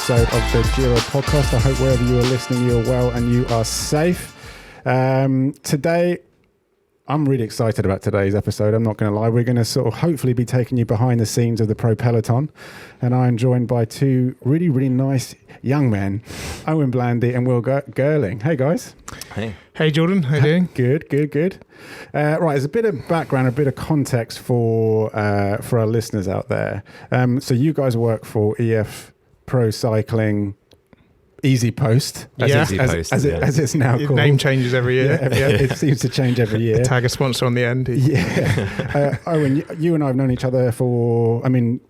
episode of the Giro podcast. I hope wherever you are listening, you are well and you are safe. Today, I'm really excited about today's episode. I'm not going to lie. We're going to sort of hopefully be taking you behind the scenes of the Pro Peloton. And I'm joined by two really, really nice young men, Owen Blandy and Will Girling. Hey, guys. Hey. Hey, Jordan. How you doing? Good. Right, there's a bit of background, a bit of context for our listeners out there. So you guys work for EF Pro Cycling Easy Post, as it's now called. Name changes every year. It seems to change every year. Tag a sponsor on the end. Yeah. Owen, you and I have known each other for, over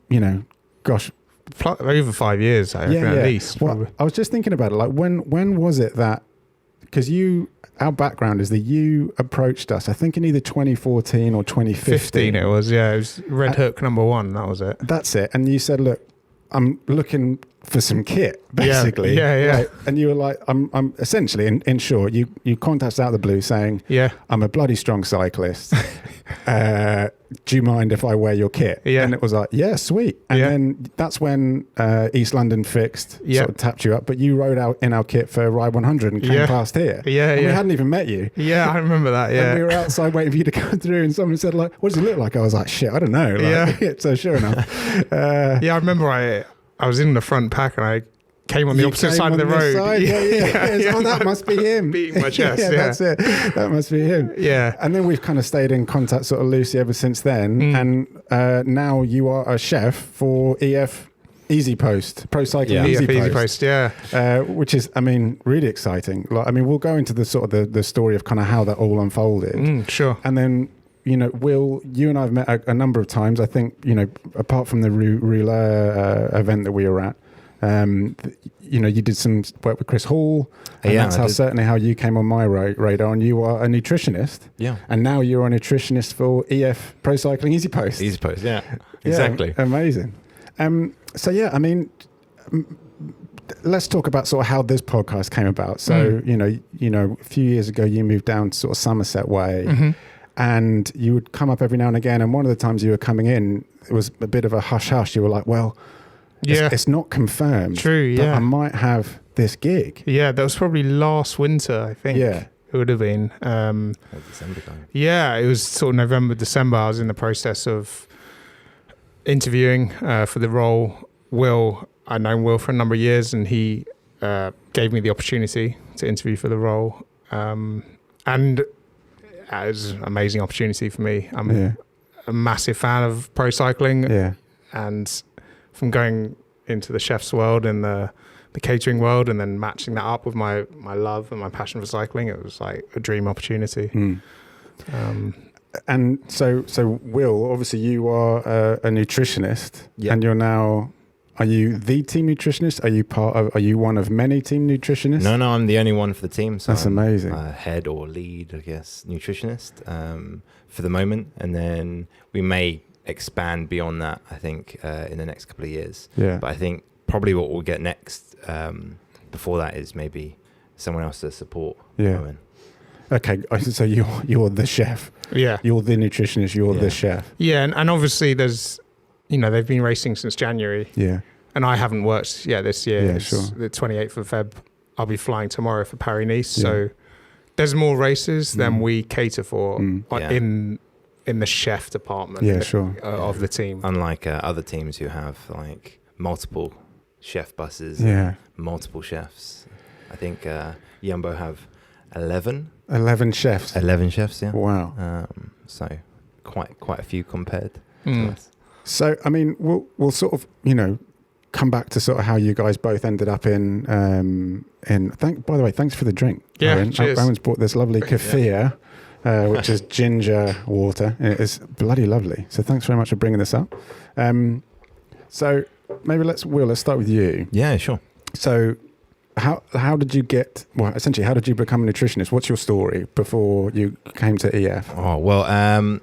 5 years, I reckon, at least. Well, I was just thinking about it. Like, when was it that? Because our background is that you approached us, I think in either 2014 or 2015. It was, yeah. It was Red Hook #1. That was it. That's it. And you said, look, I'm looking for some kit, basically. Yeah. Right? And you were like, I'm essentially, in short, you contacted out of the blue saying, yeah, I'm a bloody strong cyclist. Do you mind if I wear your kit? Yeah. And it was like, yeah, sweet. And then that's when East London Fixed sort of tapped you up, but you rode out in our kit for Ride 100 and came past here. Yeah, and we hadn't even met you. Yeah, I remember that, yeah. And we were outside waiting for you to come through and someone said, like, what does he look like? I was like, shit, I don't know. Like, so sure enough. I remember I was in the front pack and I came on the opposite side of the road. That must be him. Beating my chest. That's it. That must be him. Yeah. And then we've kind of stayed in contact sort of loosely ever since then. And now you are a chef for EF Easy Post, Pro Cycling Easy Post. Which is, really exciting. Like, we'll go into the sort of the story of kind of how that all unfolded. Sure. And then, Will, you and I have met a number of times. I think, apart from the Rouleur event that we were at, you did some work with Chris Hall, and that's certainly how you came on my radar. And you are a nutritionist, and now you're a nutritionist for EF Pro Cycling Easy Post. Easy Post, exactly. Amazing. Let's talk about sort of how this podcast came about. So, a few years ago, you moved down to sort of Somerset way, and you would come up every now and again. And one of the times you were coming in, it was a bit of a hush hush. You were like, well, it's not confirmed. True, but I might have this gig. Yeah, that was probably last winter, I think. Yeah. It would have been. December time. Yeah, it was sort of November, December. I was in the process of interviewing for the role. I'd known Will for a number of years, and he gave me the opportunity to interview for the role. And it was an amazing opportunity for me. I'm a massive fan of pro cycling. Yeah. And from going into the chef's world and the catering world and then matching that up with my love and my passion for cycling, it was like a dream opportunity. And so Will, obviously you are a nutritionist, and you're now, are you the team nutritionist? Are you one of many team nutritionists? No, I'm the only one for the team. So that's amazing. Head or lead, I guess, nutritionist for the moment. And then we may expand beyond that, I think, in the next couple of years. Yeah. But I think probably what we'll get next before that is maybe someone else to support. Owen. Okay, so you're the chef. Yeah. You're the nutritionist, you're the chef. Yeah, and obviously there's, they've been racing since January. Yeah. And I haven't worked this year. Yeah, it's sure. The 28th of Feb, I'll be flying tomorrow for Paris-Nice. Yeah. So there's more races than we cater for in the chef department of the team. Unlike other teams who have like multiple chef buses, multiple chefs. I think Jumbo have 11 chefs. 11 chefs, yeah. Wow. So quite a few compared to us. So, we'll sort of, come back to sort of how you guys both ended up in by the way, thanks for the drink. Yeah, Owen. cheers. Owen's brought this lovely Caffeine, which is ginger water. It's bloody lovely. So thanks very much for bringing this up. So maybe let's start with you. Yeah, sure. So how did you essentially, how did you become a nutritionist? What's your story before you came to EF? Oh, well,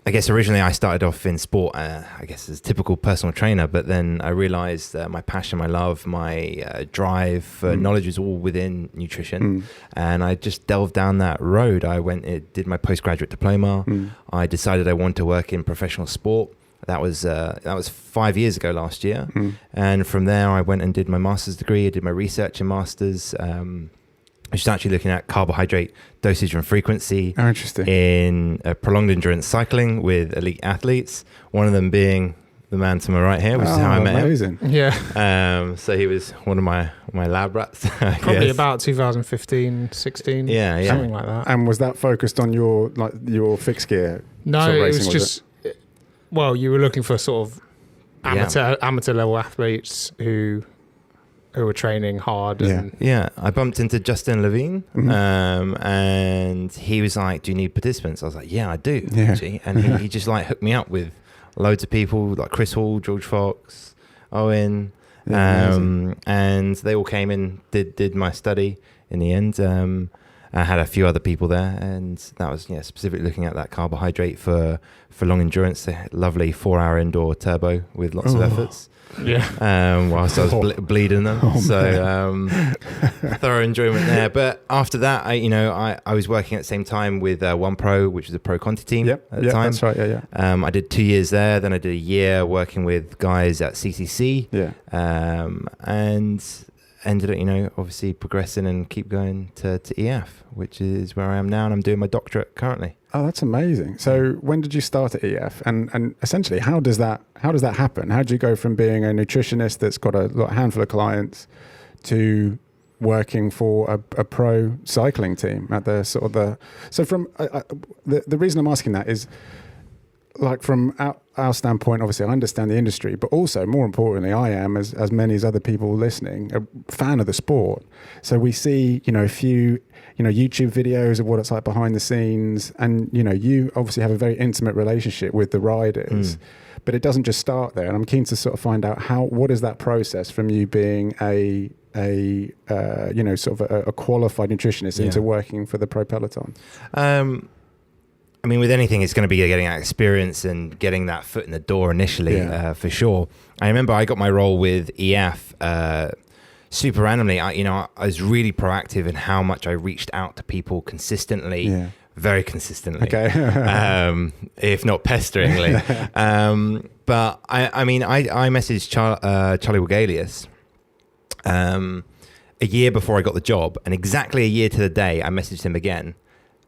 I guess originally I started off in sport, I guess as a typical personal trainer, but then I realized my passion, my love, my drive for knowledge is all within nutrition. And I just delved down that road. I did my postgraduate diploma. I decided I wanted to work in professional sport. That was 5 years ago last year. And from there, I went and did my master's degree. I did my research and master's, which is actually looking at carbohydrate dosage and frequency in prolonged endurance cycling with elite athletes. One of them being the man to my right here, which is how I met him. Yeah. So he was one of my lab rats. Probably about 2015, 16, something like that. And was that focused on your fixed gear? No, sort of it racing, was just, well, you were looking for sort of amateur level athletes who were training hard. I bumped into Justin Levine, and he was like, "Do you need participants?" I was like, "Yeah, I do." Actually. And he just like hooked me up with loads of people like Chris Hall, George Fox, Owen, and they all came in, did my study in the end. I had a few other people there, and that was specifically looking at that carbohydrate for long endurance. A lovely 4-hour indoor turbo with lots of efforts. Whilst I was bleeding them. Thorough enjoyment there. But after that, I was working at the same time with One Pro, which was a Pro Conti team at the time. That's right. I did 2 years there. Then I did a year working with guys at CCC. And ended up, obviously progressing and keep going to EF, which is where I am now, and I'm doing my doctorate currently. Oh, that's amazing. So when did you start at EF? And essentially, how does that happen? How do you go from being a nutritionist that's got a handful of clients to working for a pro cycling team at the so from the reason I'm asking that is, like, from our standpoint, obviously I understand the industry, but also more importantly, I am, as many as other people listening, a fan of the sport. So we see, a few, YouTube videos of what it's like behind the scenes, and you obviously have a very intimate relationship with the riders, but it doesn't just start there. And I'm keen to sort of find out what is that process from you being a qualified nutritionist into working for the pro peloton. I mean, with anything, it's going to be getting that experience and getting that foot in the door initially, for sure. I remember I got my role with EF super randomly. I was really proactive in how much I reached out to people consistently, very consistently, if not pesteringly. But I messaged Charlie Wegelius a year before I got the job, and exactly a year to the day, I messaged him again,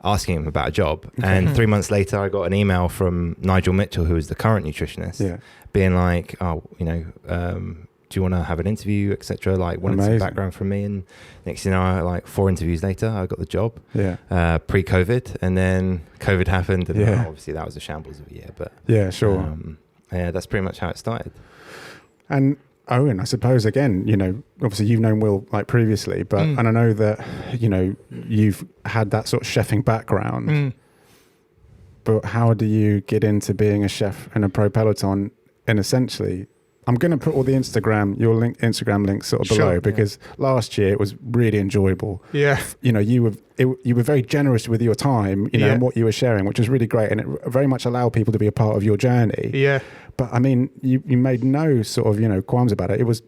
asking him about a job. And 3 months later, I got an email from Nigel Mitchell, who is the current nutritionist, being like, do you want to have an interview, etc. Like, wanted some background from me. And next thing you know, like 4 interviews later, I got the job, pre-COVID. And then COVID happened, and obviously that was a shambles of a year. But that's pretty much how it started. And Owen, I suppose, again, obviously you've known Will like previously, but and I know that, you've had that sort of chefing background, but how do you get into being a chef in a pro peloton? And essentially, I'm going to put all the Instagram links sort of below, because last year it was really enjoyable. Yeah. You were very generous with your time, and what you were sharing, which was really great. And it very much allowed people to be a part of your journey. Yeah. But I mean, you made no sort of, qualms about it. It was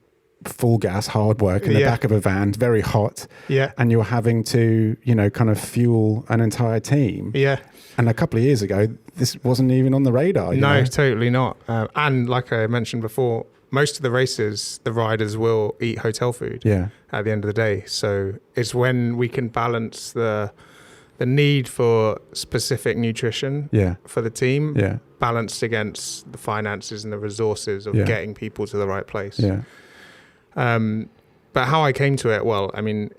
full gas, hard work in the back of a van, very hot. Yeah. And you're having to, kind of fuel an entire team. Yeah. And a couple of years ago, this wasn't even on the radar. No, totally not. And like I mentioned before, most of the races, the riders will eat hotel food at the end of the day. So it's when we can balance the need for specific nutrition for the team, balanced against the finances and the resources of getting people to the right place. Yeah. But how I came to it, well, I mean,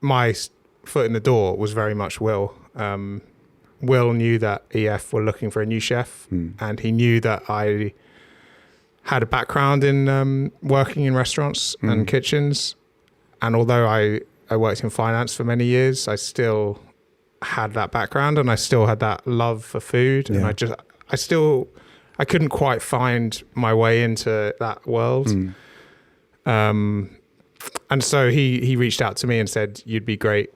my foot in the door was very much Will. Will knew that EF were looking for a new chef, and he knew that I had a background in working in restaurants and kitchens. And although I worked in finance for many years, I still had that background, and I still had that love for food. And I couldn't quite find my way into that world. And so he reached out to me and said, "You'd be great."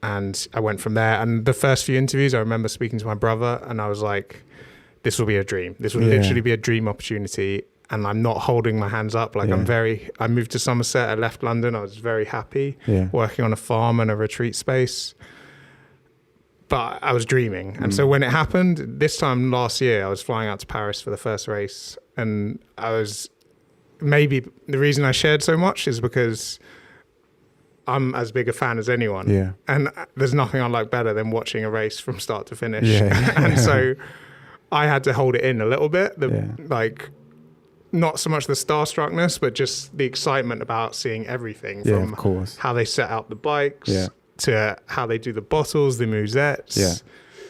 And I went from there. And the first few interviews, I remember speaking to my brother, and I was like, this will be a dream. This will literally be a dream opportunity. And I'm not holding my hands up. Like I moved to Somerset, I left London. I was very happy working on a farm and a retreat space. but I was dreaming. And so when it happened, this time last year, I was flying out to Paris for the first race. And maybe the reason I shared so much is because I'm as big a fan as anyone. Yeah. And there's nothing I like better than watching a race from start to finish. Yeah. And so I had to hold it in a little bit. Like, not so much the starstruckness, but just the excitement about seeing everything from of course. how they set out the bikes to how they do the bottles, the moussettes,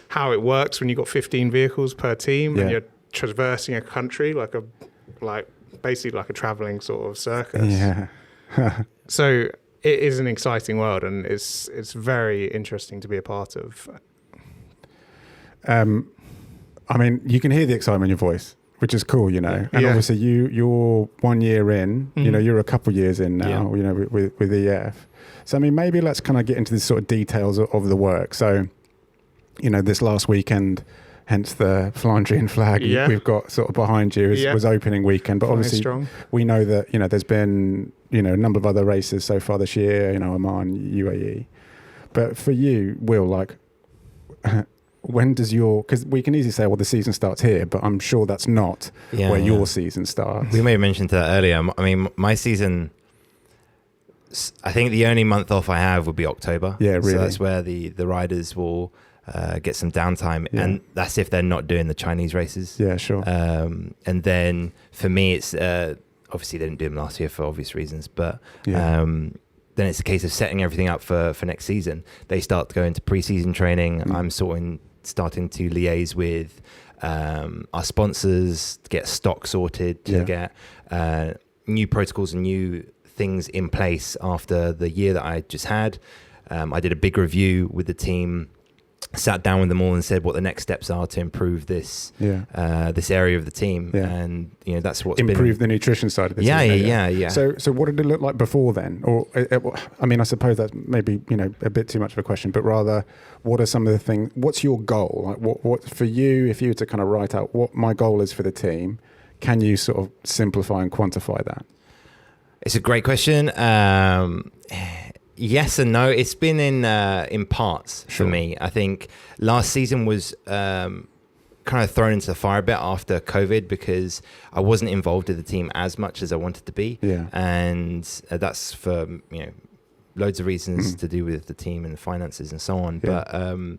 how it works when you've got 15 vehicles per team and you're traversing a country basically like a traveling sort of circus. Yeah. So it is an exciting world, and it's very interesting to be a part of. I mean, you can hear the excitement in your voice, which is cool, you know. And obviously you're 1 year in, you know, you're a couple years in now, you know, with EF. So, I mean, maybe let's kind of get into the sort of details of the work. So, you know, this last weekend, hence the Flandrian flag we've got sort of behind you was opening weekend. But obviously we know that, you know, there's been, you know, a number of other races so far this year, you know, Oman, UAE. But for you, Will, like, when does because we can easily say, well, the season starts here, but I'm sure that's not where your season starts. We may have mentioned that earlier. I mean, my season, I think the only month off I have would be October. Yeah, really. So that's where the riders will get some downtime, and that's if they're not doing the Chinese races. Yeah, sure. And then for me, it's obviously they didn't do them last year for obvious reasons, but then it's a case of setting everything up for next season. They start to go into pre-season training. I'm starting to liaise with our sponsors to get stock sorted, to get new protocols and new things in place after the year that I just had. I did a big review with the team, sat down with them all and said what the next steps are to improve this this area of the team, and you know that's what's improve the nutrition side of the team. Yeah. So what did it look like before then? Or I mean, I suppose that's maybe, you know, a bit too much of a question, but rather, what are some of the things? What's your goal? Like, what for you? If you were to kind of write out what my goal is for the team, can you sort of simplify and quantify that? It's a great question. Yes and no. It's been in parts for me. I think last season was kind of thrown into the fire a bit after COVID because I wasn't involved with the team as much as I wanted to be. Yeah. And that's for, you know, loads of reasons to do with the team and finances and so on. Yeah. But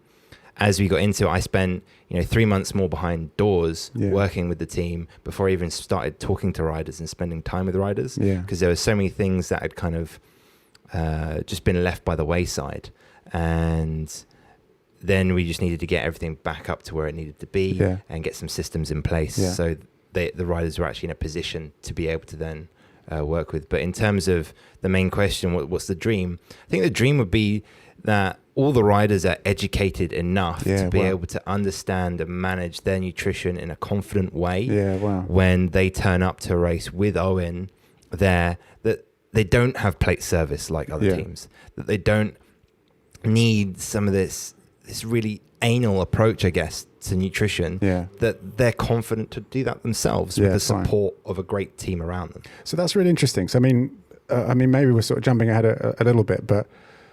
as we got into it, I spent, you know, 3 months more behind doors working with the team before I even started talking to riders and spending time with riders. Yeah. Because there were so many things that had kind of just been left by the wayside, and then we just needed to get everything back up to where it needed to be and get some systems in place so the riders were actually in a position to be able to then work with. But in terms of the main question, what's the dream? I think the dream would be that all the riders are educated enough to be able to understand and manage their nutrition in a confident way when they turn up to a race with Owen there, that they don't have plate service like other teams, that they don't need some of this really anal approach, I guess, to nutrition, that they're confident to do that themselves with the support of a great team around them. So that's really interesting. So, I mean, maybe we're sort of jumping ahead a little bit, but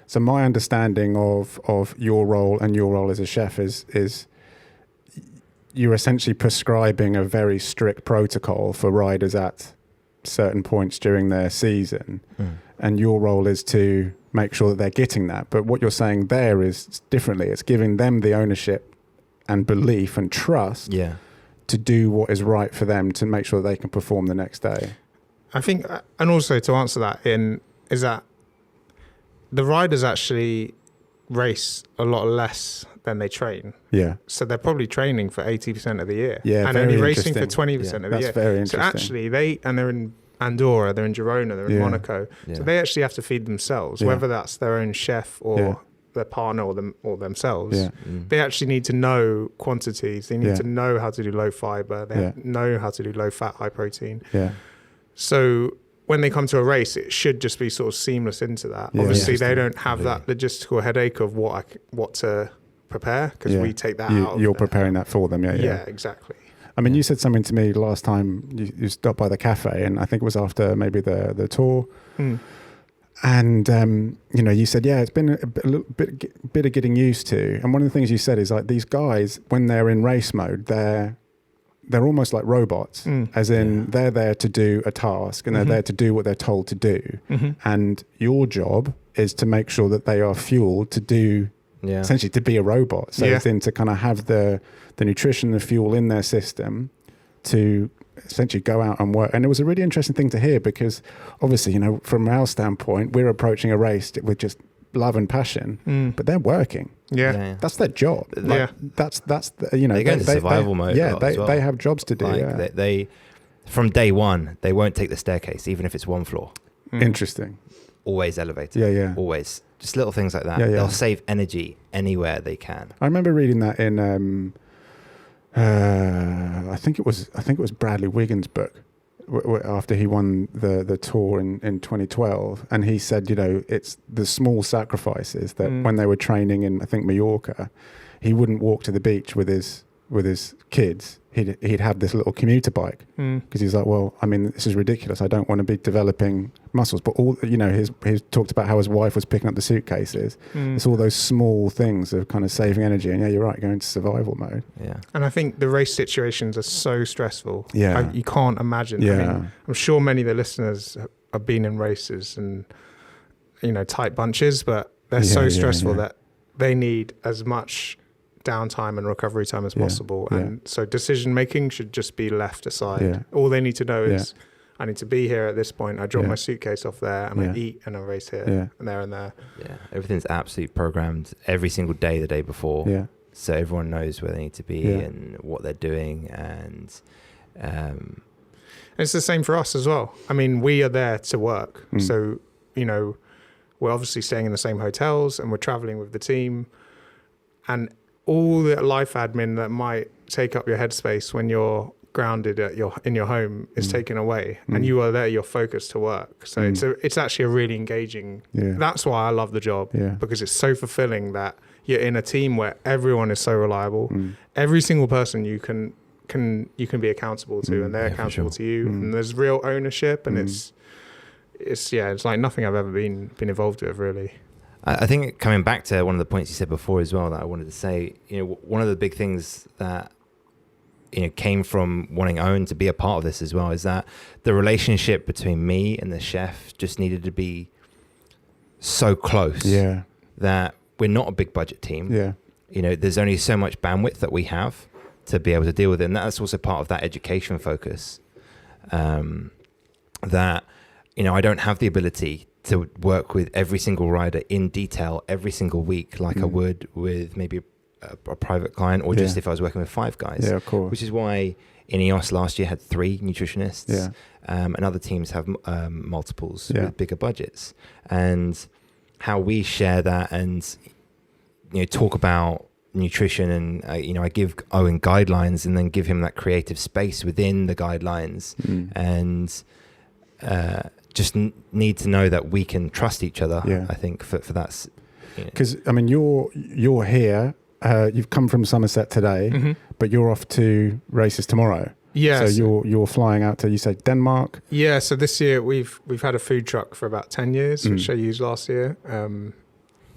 so my understanding of your role and your role as a chef is you're essentially prescribing a very strict protocol for riders at certain points during their season, and your role is to make sure that they're getting that. But what you're saying there is differently. It's giving them the ownership and belief and trust to do what is right for them to make sure they can perform the next day. I think, and also to answer that is that the riders actually race a lot less than they train. Yeah. So they're probably training for 80% of the year. Yeah. And only racing for 20% of the year. That's very interesting. So actually they're in Andorra, they're in Girona, they're in Monaco. Yeah. So they actually have to feed themselves, whether that's their own chef or their partner or themselves. Yeah. They actually need to know quantities. They need to know how to do low fiber. They know how to do low fat, high protein. Yeah. So when they come to a race, it should just be sort of seamless into that. Yeah, obviously, they don't have that logistical headache of what to prepare, because we take that out. You're preparing that for them, Yeah, exactly. I mean, you said something to me last time you stopped by the cafe, and I think it was after maybe the tour. And, you said, it's been a little bit of getting used to. And one of the things you said is like these guys, when they're in race mode, they're almost like robots, as in they're there to do a task and they're there to do what they're told to do. And your job is to make sure that they are fueled to do, essentially to be a robot. So it's in to kind of have the nutrition, the fuel in their system to essentially go out and work. And it was a really interesting thing to hear because obviously, from our standpoint, we're approaching a race with just love and passion, but they're working. That's their job. That's they go into survival mode. They have jobs to do. They from day one, they won't take the staircase, even if it's one floor. Interesting. Always elevated. Always. Just little things like that. They'll save energy anywhere they can. I remember reading that in I think it was Bradley Wiggins' book after he won the tour in 2012, and he said, it's the small sacrifices that when they were training in, I think, Mallorca, he wouldn't walk to the beach with his kids. He'd have this little commuter bike because he's like, well, I mean, this is ridiculous. I don't want to be developing muscles. But all, he talked about how his wife was picking up the suitcases. It's all those small things of kind of saving energy. And you're right, going into survival mode. Yeah. And I think the race situations are so stressful. Yeah. You can't imagine. Yeah. I mean, I'm sure many of the listeners have been in races and, tight bunches, but they're so stressful that they need as much downtime and recovery time as possible, and so decision making should just be left aside. All they need to know is I need to be here at this point. I drop my suitcase off there, I'm gonna eat and I race here and there and there. Everything's absolutely programmed every single day, the day before, so everyone knows where they need to be and what they're doing, and it's the same for us as well. I mean, we are there to work, so we're obviously staying in the same hotels and we're traveling with the team, and all the life admin that might take up your headspace when you're grounded in your home is taken away, and you are there, you're focused to work. So it's actually a really engaging. That's why I love the job, because it's so fulfilling that you're in a team where everyone is so reliable. Every single person you can be accountable to, and they're accountable to you, and there's real ownership, and it's like nothing I've ever been involved with, really. I think coming back to one of the points you said before as well that I wanted to say, one of the big things that came from wanting Owen to be a part of this as well is that the relationship between me and the chef just needed to be so close that we're not a big budget team. There's only so much bandwidth that we have to be able to deal with it, and that's also part of that education focus, that I don't have the ability to work with every single rider in detail every single week like I would with maybe a private client, or just if I was working with 5 guys. Of course. Which is why Ineos last year had 3 nutritionists, and other teams have multiples with bigger budgets. And how we share that and talk about nutrition, and I give Owen guidelines and then give him that creative space within the guidelines, and just need to know that we can trust each other. I think for that, because I mean you're here, you've come from Somerset today, but you're off to races tomorrow. So you're flying out to, you say, Denmark? So this year we've had a food truck for about 10 years, which I used last year.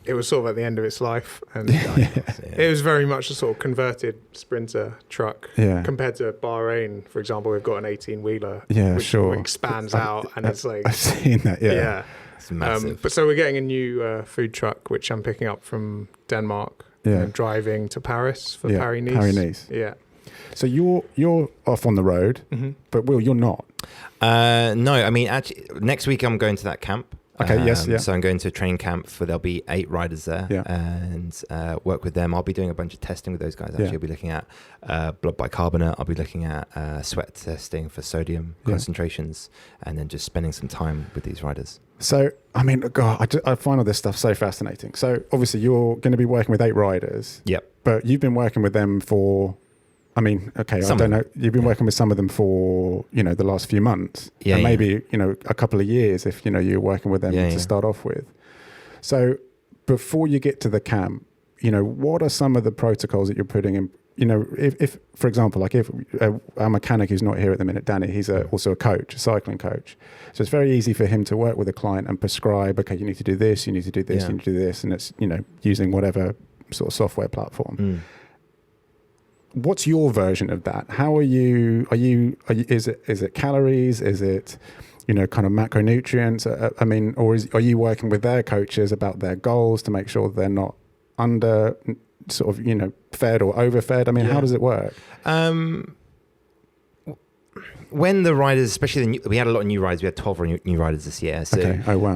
It was sort of at the end of its life, and it was very much a sort of converted sprinter truck compared to Bahrain, for example. We've got an 18-wheeler, which expands out, and it's like, I've seen that. It's massive. But so we're getting a new food truck, which I'm picking up from Denmark and driving to Paris for Paris-Nice. Paris-Nice. So you're off on the road, but Will, you're not. No, I mean, actually, next week I'm going to that camp. Okay, So I'm going to a training camp there'll be 8 riders there, and work with them. I'll be doing a bunch of testing with those guys. Actually, I'll be looking at blood bicarbonate. I'll be looking at sweat testing for sodium concentrations, and then just spending some time with these riders. So, I mean, God, I find all this stuff so fascinating. So obviously you're going to be working with 8 riders. But you've been working with them for, I mean, okay, I don't know. You've been working with some of them for, the last few months. And maybe, a couple of years if, you're working with them to start off with. So before you get to the camp, what are some of the protocols that you're putting if for example, like if our mechanic who's not here at the minute, Danny, he's also a coach, a cycling coach. So it's very easy for him to work with a client and prescribe, okay, you need to do this, you need to do this, you need to do this. And it's, using whatever sort of software platform. What's your version of that? How are you, is it calories? Is it, kind of macronutrients? I mean, or are you working with their coaches about their goals to make sure they're not under sort of, fed or overfed? I mean, how does it work? When the riders, especially we had a lot of new riders, we had 12 new riders this year. So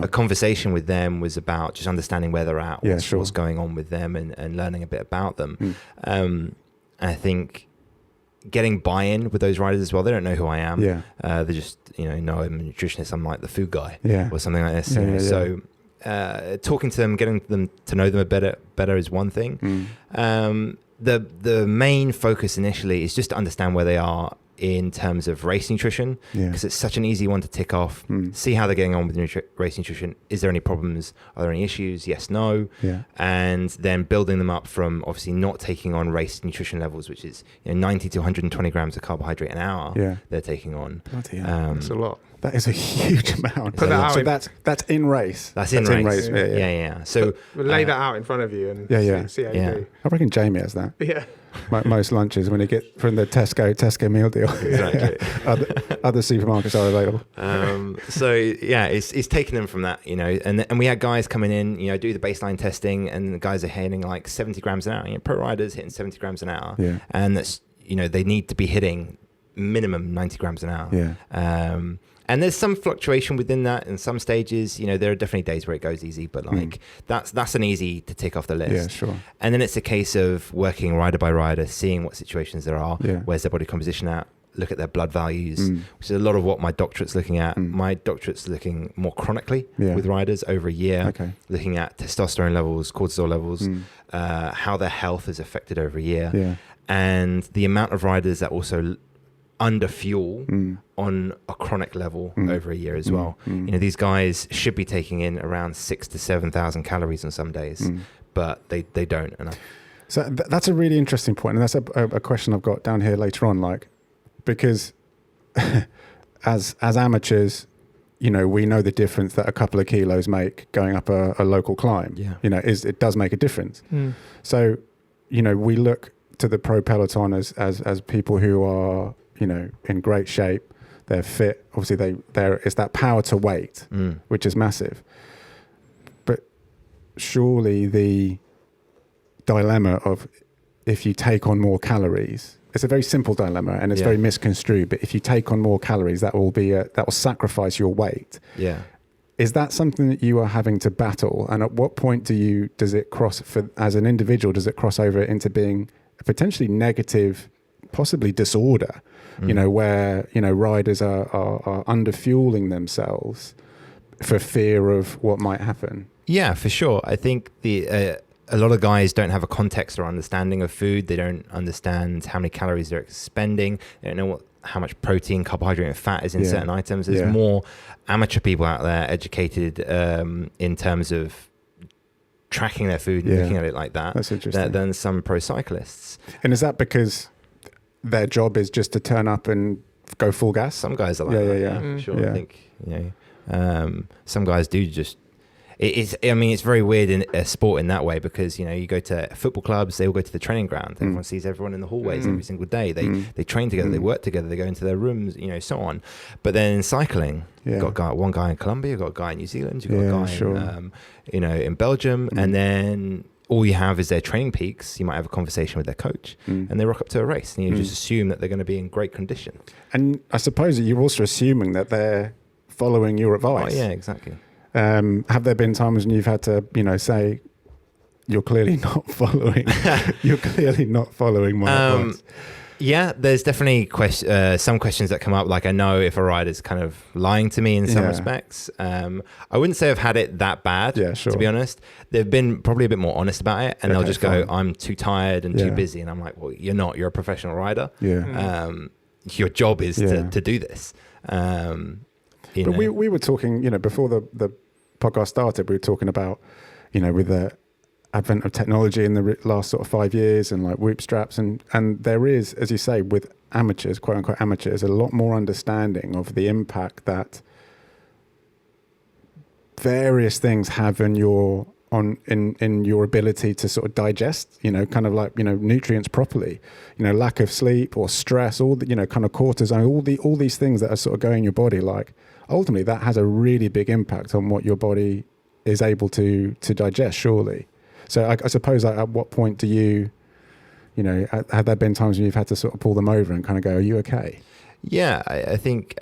a conversation with them was about just understanding where they're at, what's going on with them and learning a bit about them. And I think getting buy-in with those riders as well. They don't know who I am. They're just, know I'm a nutritionist. I'm like the food guy or something like this. So talking to them, getting them to know them a better is one thing. The main focus initially is just to understand where they are in terms of race nutrition, because it's such an easy one to tick off. See how they're getting on with race nutrition. Is there any problems? Are there any issues? Yes, no. And then building them up from obviously not taking on race nutrition levels, which is 90 to 120 grams of carbohydrate an hour. They're taking on. That's a lot. That is a huge amount. So that's in race. That's in race. Yeah. So lay that out in front of you and see how you do. I reckon Jamie has that. Yeah. Most lunches when you get from the Tesco meal deal. Exactly. other supermarkets are available. It's taking them from that, and we had guys coming in, do the baseline testing, and the guys are hitting like 70 grams an hour. Pro riders hitting 70 grams an hour, and that's they need to be hitting minimum 90 grams an hour. And there's some fluctuation within that in some stages. There are definitely days where it goes easy, but that's an easy to tick off the list. Yeah, sure. And then it's a case of working rider by rider, seeing what situations there are, where's their body composition at, look at their blood values, which is a lot of what my doctorate's looking at. My doctorate's looking more chronically with riders over a year, looking at testosterone levels, cortisol levels, how their health is affected over a year, and the amount of riders that also under fuel on a chronic level over a year as well. These guys should be taking in around 6,000 to 7,000 calories on some days, but they don't. So that's a really interesting point, and that's a question I've got down here later on. Like, because as amateurs, we know the difference that a couple of kilos make going up a local climb. It does make a difference. So, we look to the pro peloton as people who are in great shape. They're fit. Obviously, it's that power to weight, which is massive. But surely the dilemma of if you take on more calories, it's a very simple dilemma and it's very misconstrued. But if you take on more calories, that will sacrifice your weight. Is that something that you are having to battle? And at what point does it cross, as an individual, does it cross over into being a potentially negative, possibly disorder? Where riders are underfueling themselves for fear of what might happen. Yeah, for sure. I think a lot of guys don't have a context or understanding of food. They don't understand how many calories they're expending. They don't know how much protein, carbohydrate, and fat is in certain items. There's more amateur people out there educated in terms of tracking their food and looking at it like that. That's interesting. Than some pro cyclists. And is that because their job is just to turn up and go full gas? Some guys are like that. Sure. I think some guys do just. It's very weird in a sport in that way, because you go to football clubs, they all go to the training ground. Everyone sees everyone in the hallways every single day. They train together, they work together, they go into their rooms, so on. But then in cycling, you've got one guy in Colombia, you've got a guy in New Zealand, you've got a guy in Belgium, and then all you have is their training peaks. You might have a conversation with their coach and they rock up to a race, and you just assume that they're going to be in great condition. And I suppose that you're also assuming that they're following your advice. Oh, yeah, exactly. Have there been times when you've had to, say, you're clearly not following my advice? Yeah, there's definitely some questions that come up. Like, I know if a rider's kind of lying to me in some respects. I wouldn't say I've had it that bad, to be honest. They've been probably a bit more honest about it, and they'll just go, I'm too tired and too busy. And I'm like, well, you're not. You're a professional rider. Your job is to do this. But we were talking, before the podcast started, we were talking about, with advent of technology in the last sort of 5 years, and like Whoop straps, and there is, as you say, with amateurs, quote unquote amateurs, a lot more understanding of the impact that various things have in your ability to sort of digest, kind of like, nutrients properly, lack of sleep or stress, all the, kind of cortisone, all these things that are sort of going in your body. Like ultimately that has a really big impact on what your body is able to digest, surely. So I suppose, like, at what point do you, have there been times when you've had to sort of pull them over and kind of go, are you okay? Yeah, I think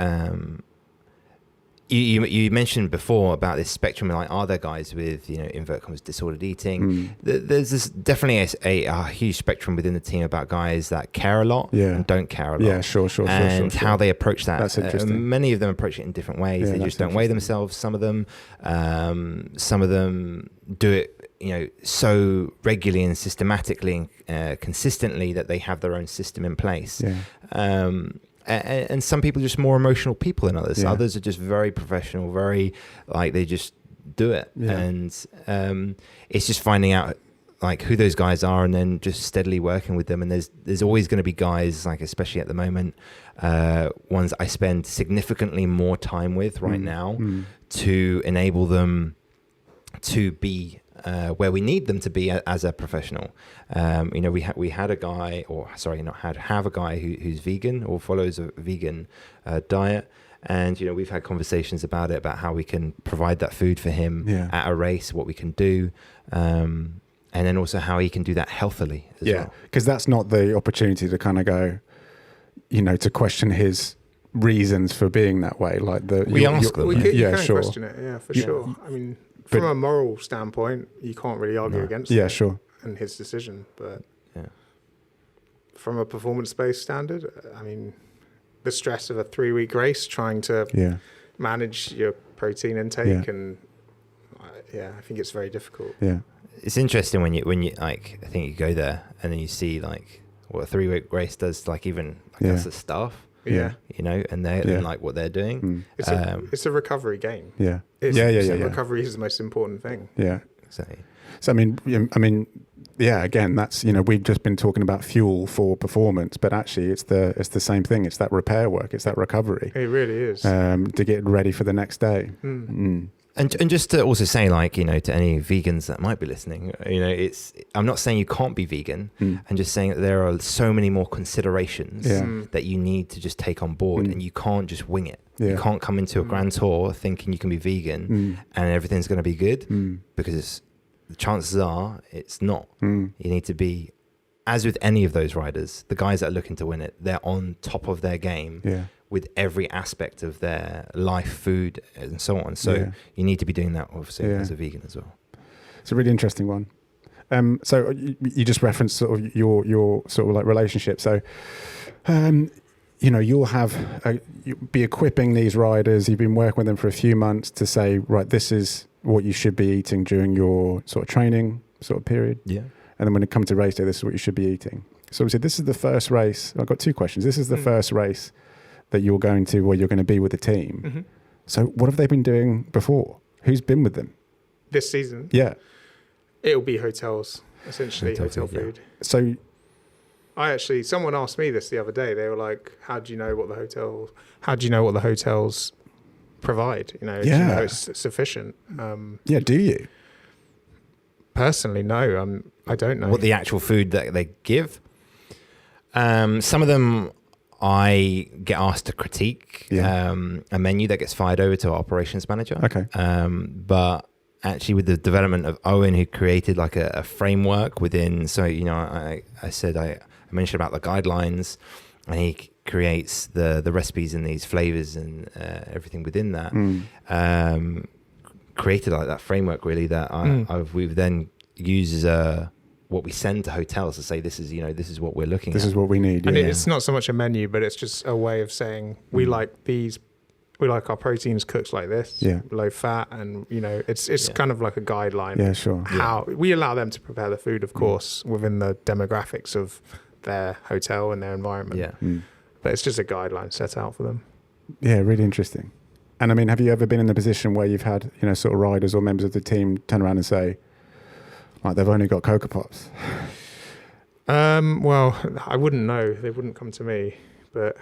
you mentioned before about this spectrum, like, are there guys with, invert commas, disordered eating? There's this definitely a huge spectrum within the team about guys that care a lot and don't care a lot. Yeah, sure. And how they approach that. That's interesting. Many of them approach it in different ways. They just don't weigh themselves. Some of them do it, so regularly and systematically and consistently that they have their own system in place. Yeah. And some people are just more emotional people than others. Yeah. Others are just very professional, very, like, they just do it. Yeah. And it's just finding out, like, who those guys are and then just steadily working with them. And there's always going to be guys, like, especially at the moment, ones I spend significantly more time with right now to enable them to be where we need them to be as a professional. We had a guy, have a guy who's vegan or follows a vegan diet. And, we've had conversations about it, about how we can provide that food for him at a race, what we can do. And then also how he can do that healthily as well. Because that's not the opportunity to kind of go, to question his reasons for being that way. Like we ask them. You can question it, for sure. I mean, from a moral standpoint, you can't really argue against it. Yeah, sure. And his decision, but from a performance-based standard, I mean, the stress of a 3-week race, trying to manage your protein intake, and I think it's very difficult. Yeah, it's interesting when you like, I think you go there and then you see, like, what a 3-week race does, like, even us as staff. Yeah. And they're like what they're doing. It's a recovery game. Yeah. Recovery is the most important thing. Yeah. Exactly. So I mean, again, that's, we've just been talking about fuel for performance, but actually it's the same thing. It's that repair work. It's that recovery. It really is. To get ready for the next day. And just to also say, like, to any vegans that might be listening, I'm not saying you can't be vegan. I'm just saying that there are so many more considerations that you need to just take on board, and you can't just wing it. You can't come into a grand tour thinking you can be vegan and everything's going to be good, because the chances are it's not. You need to be, as with any of those riders, the guys that are looking to win it, they're on top of their game. With every aspect of their life, food, and so on. So you need to be doing that, obviously, as a vegan as well. It's a really interesting one. So you just referenced sort of your sort of like relationship. So, you'll you'll be equipping these riders. You've been working with them for a few months to say, right, this is what you should be eating during your sort of training sort of period. Yeah. And then when it comes to race day, this is what you should be eating. So we said, this is the first race. I've got 2 questions. This is the first race that you're going to, where you're going to be with the team. So what have they been doing before? Who's been with them? This season? Yeah. It'll be hotels, essentially, hotel food. So someone asked me this the other day. They were like, how do you know what the hotels provide? Do you know it's sufficient? Do you? Personally, no. I don't know what the actual food that they give. Some of them I get asked to critique a menu that gets fired over to our operations manager. Okay. But actually, with the development of Owen, who created like a framework within, so I mentioned about the guidelines, and he creates the recipes and these flavors and everything within that. Created like that framework really that we've then used as what we send to hotels to say, this is what we're looking at. This is what we need. And it's not so much a menu, but it's just a way of saying we like these, we like our proteins cooked like this, low fat, and it's kind of like a guideline. Yeah, sure. How we allow them to prepare the food, of course, within the demographics of their hotel and their environment. Yeah. But it's just a guideline set out for them. Yeah, really interesting. And I mean, have you ever been in the position where you've had, sort of riders or members of the team turn around and say, Like they've only got Cocoa Pops. Well, I wouldn't know. They wouldn't come to me, but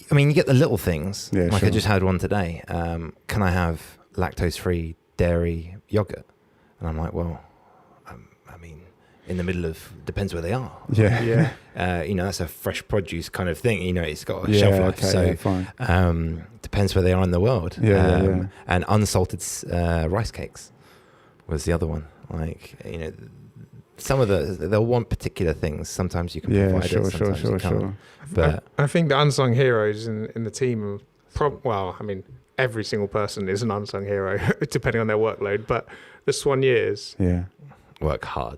I mean, you get the little things. Yeah, like sure. I just had one today. Can I have lactose-free dairy yogurt? And I'm like, well, I mean, in the middle of, depends where they are. Yeah. That's a fresh produce kind of thing. It's got a Yeah, shelf life. okay, So yeah, fine. depends where they are in the world. Yeah. And unsalted rice cakes was the other one. Like, some of they'll want particular things. Sometimes you can provide it, sometimes you can't. But I think the unsung heroes in the team are every single person is an unsung hero depending on their workload. But the Soigneurs, work hard.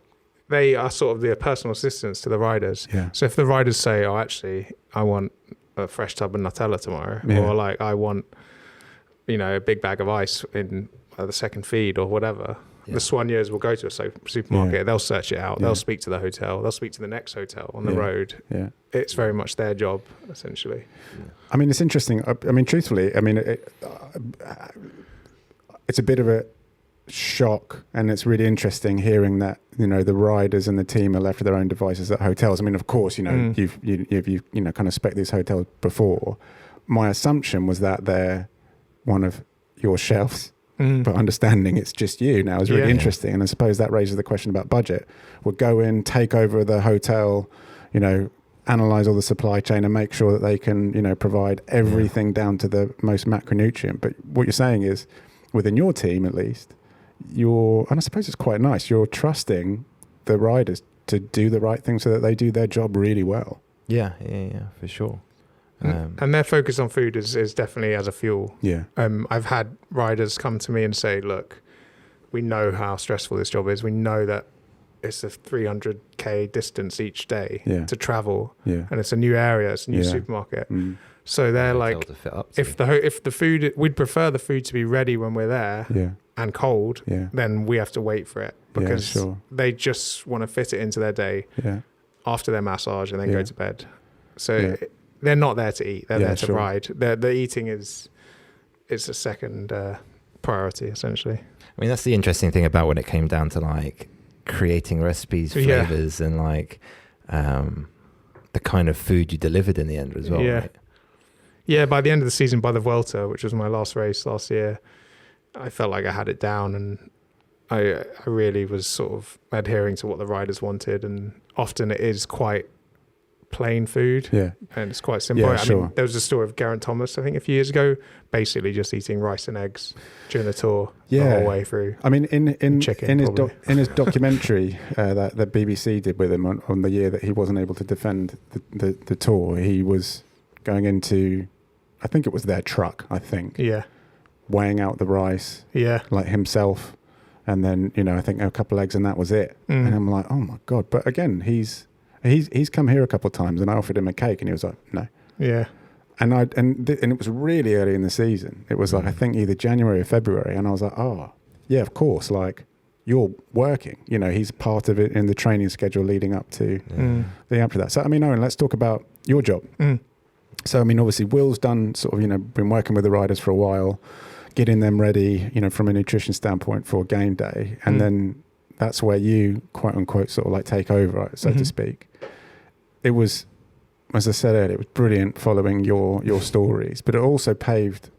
They are sort of the personal assistants to the riders. Yeah. So if the riders say, "Oh, actually, I want a fresh tub of Nutella tomorrow," or like I want, a big bag of ice in the second feed or whatever. Yeah. The Soigneurs will go to a supermarket. Yeah. They'll search it out. Yeah. They'll speak to the hotel. They'll speak to the next hotel on the road. Yeah. It's very much their job, essentially. Yeah. I mean, it's interesting. I mean, truthfully, it's a bit of a shock, and it's really interesting hearing that the riders and the team are left with their own devices at hotels. I mean, of course, you've kind of spec these hotels before. My assumption was that they're one of your chefs. But understanding it's just you now is really interesting. And I suppose that raises the question about budget. We'll go in, take over the hotel, analyze all the supply chain and make sure that they can, provide everything down to the most macronutrient. But what you're saying is, within your team at least, and I suppose it's quite nice, you're trusting the riders to do the right thing so that they do their job really well. Yeah, for sure. And their focus on food is definitely as a fuel. Yeah. I've had riders come to me and say, look, we know how stressful this job is. We know that it's a 300k distance each day to travel. Yeah. And it's a new area. It's a new supermarket. So they're like, if the food, we'd prefer the food to be ready when we're there and cold, then we have to wait for it because they just want to fit it into their day after their massage and then go to bed. So they're not there to eat. They're there to ride. The eating is a second priority, essentially. I mean, that's the interesting thing about when it came down to like creating recipes, flavors, and like the kind of food you delivered in the end as well. Yeah. Right? Yeah. By the end of the season, by the Vuelta, which was my last race last year, I felt like I had it down, and I really was sort of adhering to what the riders wanted, and often it is quite plain food and it's quite simple. I mean, there was a story of Geraint Thomas, I think a few years ago, basically just eating rice and eggs during the tour the whole way through. I mean, in his documentary that the BBC did with him on the year that he wasn't able to defend the tour, he was going into, I think it was their truck, weighing out the rice like himself, and then I think a couple eggs and that was it. And I'm like, oh my god. But again, he's come here a couple of times, and I offered him a cake, and he was like, no. Yeah. And it was really early in the season. It was like I think either January or February, and I was like, oh yeah, of course. Like you're working. He's part of it in the training schedule leading up to that. So I mean, Owen, let's talk about your job. So I mean, obviously, Will's done sort of been working with the riders for a while, getting them ready, from a nutrition standpoint for game day, and then that's where you quote unquote sort of like take over, so to speak. It was, as I said earlier, it was brilliant following your stories, but it also paved,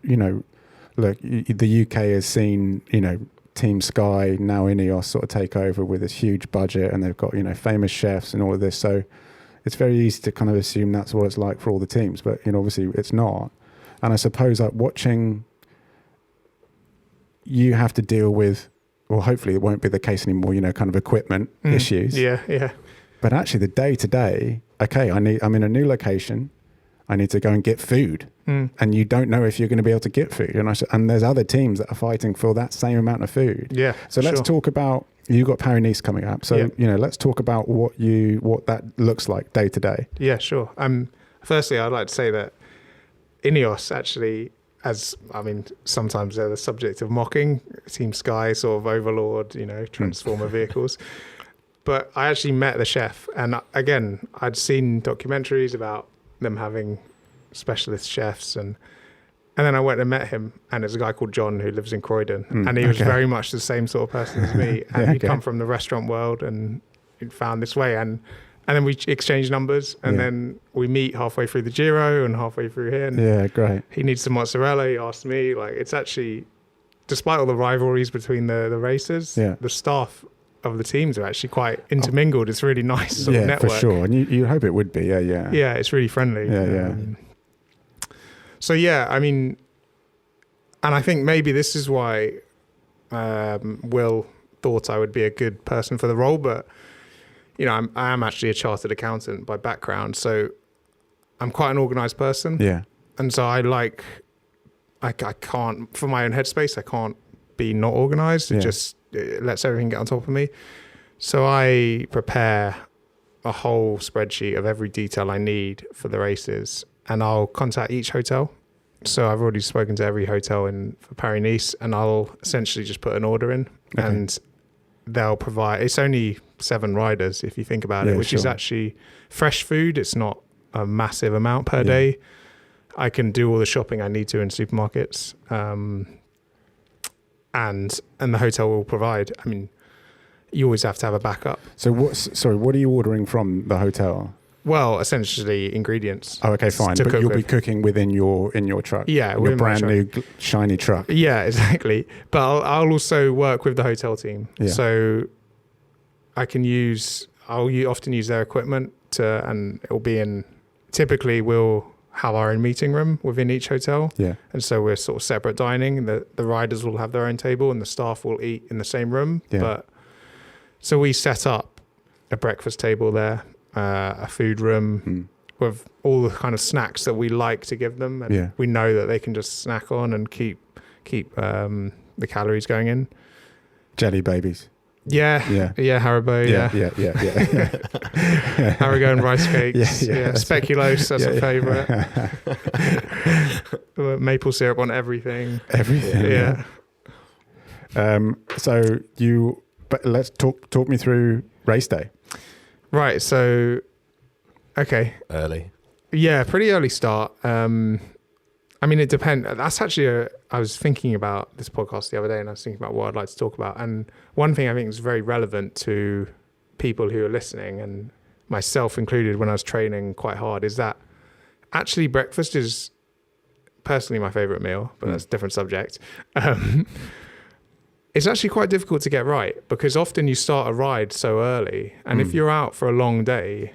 look, the UK has seen, Team Sky, now Ineos sort of take over with this huge budget, and they've got, famous chefs and all of this. So it's very easy to kind of assume that's what it's like for all the teams, but, obviously it's not. And I suppose like watching, you have to deal with, well, hopefully it won't be the case anymore, kind of equipment issues. Yeah. But actually the day to day, okay, I'm in a new location. I need to go and get food. And you don't know if you're going to be able to get food. And there's other teams that are fighting for that same amount of food. Yeah. So let's talk about, you've got Paris-Nice coming up. So, let's talk about what that looks like day to day. Yeah, sure. Firstly, I'd like to say that Ineos actually, sometimes they're the subject of mocking. Team Sky, sort of overlord, transformer vehicles. But I actually met the chef, and again, I'd seen documentaries about them having specialist chefs, and And then I went and met him, and there's a guy called John who lives in Croydon, and he was very much the same sort of person as me. And he'd come from the restaurant world, and he'd found this way. And then we exchanged numbers, and then we meet halfway through the Giro and halfway through here. And great. He needs some mozzarella. He asked me. Like, it's actually, despite all the rivalries between the races, the staff of the teams are actually quite intermingled. It's really nice sort of network. For sure. And you hope it would be. Yeah, it's really friendly. So I mean, and I think maybe this is why Will thought I would be a good person for the role. But I am actually a chartered accountant by background, so I'm quite an organised person. Yeah, and so I can't, for my own headspace, I can't be not organised. It lets everything get on top of me. So I prepare a whole spreadsheet of every detail I need for the races, and I'll contact each hotel. So I've already spoken to every hotel for Paris-Nice, and I'll essentially just put an order in, and they'll provide, it's only 7 riders if you think about it, which is actually fresh food. It's not a massive amount per day. I can do all the shopping I need to in supermarkets, and the hotel will provide. I mean, you always have to have a backup. So what are you ordering from the hotel? Well, essentially ingredients. Oh, okay, fine. But you'll be cooking within your truck. Yeah, your brand new shiny truck. Yeah, exactly. But I'll also work with the hotel team. Yeah. So I'll often use their equipment and it'll be in. Typically, we'll have our own meeting room within each hotel. Yeah. And so we're sort of separate dining. The riders will have their own table, and the staff will eat in the same room. Yeah. So we set up a breakfast table there. A food room with all the kind of snacks that we like to give them, and we know that they can just snack on and keep the calories going in. Jelly babies. Yeah, Haribo. Yeah. Haribo and rice cakes. Yeah. Speculoos, that's a favourite. Maple syrup on everything. Yeah. But let's talk me through race day. Right, so, okay. Early. Yeah, pretty early start. I mean, it depends. That's actually, I was thinking about this podcast the other day, and I was thinking about what I'd like to talk about. And one thing I think is very relevant to people who are listening, and myself included when I was training quite hard, is that actually breakfast is personally my favourite meal, but that's a different subject. It's actually quite difficult to get right, because often you start a ride so early, and if you're out for a long day,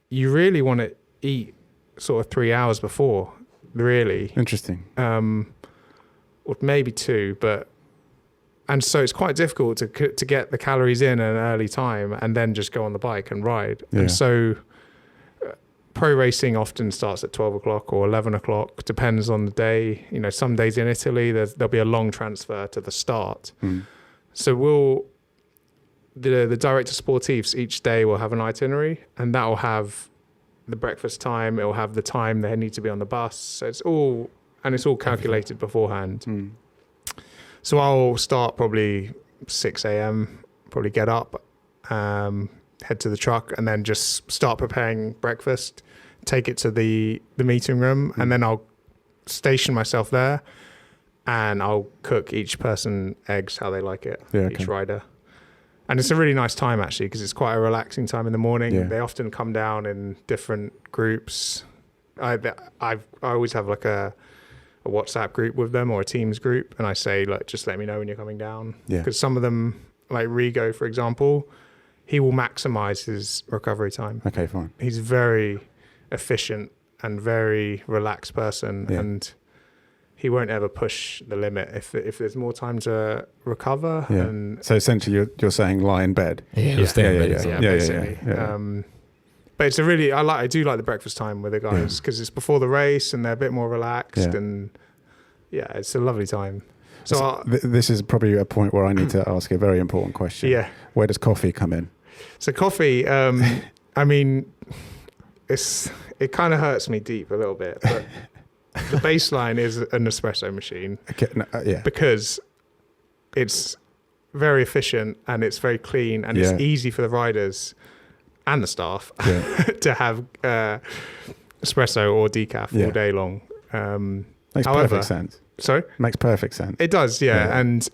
you really want to eat sort of 3 hours before, really. Interesting. Or maybe 2, and so it's quite difficult to get the calories in at an early time and then just go on the bike and ride. Yeah. And so pro racing often starts at 12 o'clock or 11 o'clock, depends on the day. Some days in Italy, there'll be a long transfer to the start. So the director sportifs each day will have an itinerary, and that will have the breakfast time. It will have the time they need to be on the bus. So it's all calculated beforehand. So I'll start probably 6 a.m., probably get up, head to the truck, and then just start preparing breakfast, take it to the meeting room, and then I'll station myself there, and I'll cook each person eggs how they like it, each rider. And it's a really nice time, actually, because it's quite a relaxing time in the morning. Yeah. They often come down in different groups. I always have like a WhatsApp group with them, or a Teams group, and I say, like, just let me know when you're coming down. Because some of them, like Rigo, for example, he will maximize his recovery time. Okay, fine. He's very efficient and very relaxed person, and he won't ever push the limit if there's more time to recover. Yeah. And so essentially, you're saying lie in bed. Stay in bed. Basically. But it's I do like the breakfast time with the guys, because it's before the race and they're a bit more relaxed, and it's a lovely time. So this is probably a point where I need to ask a very important question. Yeah. Where does coffee come in? So coffee, I mean, it kind of hurts me deep a little bit, but the baseline is an espresso machine. Because it's very efficient and it's very clean, and it's easy for the riders and the staff to have espresso or decaf all day long. Makes However, perfect sense. Sorry? Makes perfect sense. It does, yeah. Yeah. And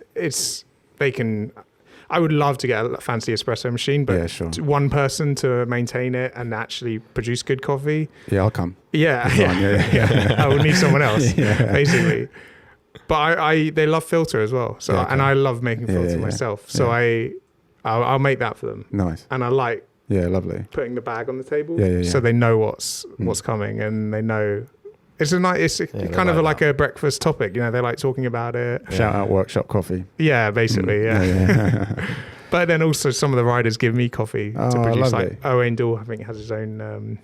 I would love to get a fancy espresso machine, but Yeah, sure. one person to maintain it and actually produce good coffee. Yeah, I'll come. Yeah, Come on, yeah. I would need someone else, Yeah. basically. But they love filter as well. So Yeah, okay. and I love making filter yeah. myself. So I'll make that for them. Nice. And I like Yeah, lovely. putting the bag on the table, Yeah. so they know what's coming, and they know it's kind of like a breakfast topic. You know, they like talking about it. Shout out Workshop Coffee. Yeah, basically, Yeah. But then also some of the riders give me coffee to produce. lovely. Like Owen Blandy, I think, has his own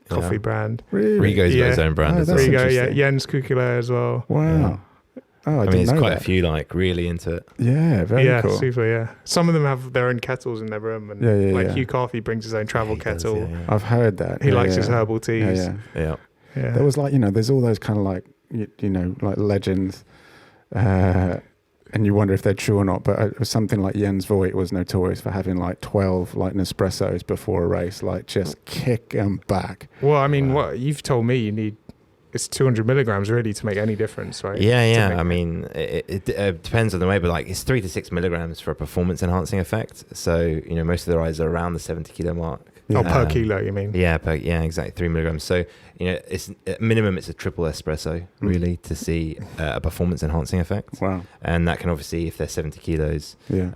coffee brand. Really? Rigo's got his Yeah. own brand Oh, as that's well. Rigo, yeah, interesting. Jens Kukula as well. Wow. Oh, I mean, didn't there's know quite that. a few like really into it. Yeah, very Yeah, cool. super. Yeah, some of them have their own kettles in their room, and Yeah. Hugh Carthy brings his own travel He does, kettle. yeah. I've heard that. He Yeah, likes yeah. his herbal teas. Yeah. Yeah. Yeah. There was like, there's all those kind of like, like legends, and you wonder if they're true or not. But it was something like Jens Voigt was notorious for having like 12 like Nespressos before a race, like just kick them back. Well, I mean, what you've told me, you need it's 200 milligrams really to make any difference, right? Yeah. I mean, it depends on the way, but like it's 3 to 6 milligrams for a performance enhancing effect. So, most of the rides are around the 70 kilo mark. Oh, per kilo, you mean? Yeah, exactly, 3 milligrams. So, it's at minimum, it's a triple espresso really to see a performance enhancing effect. Wow. And that can obviously, if they're 70 kilos, Yeah.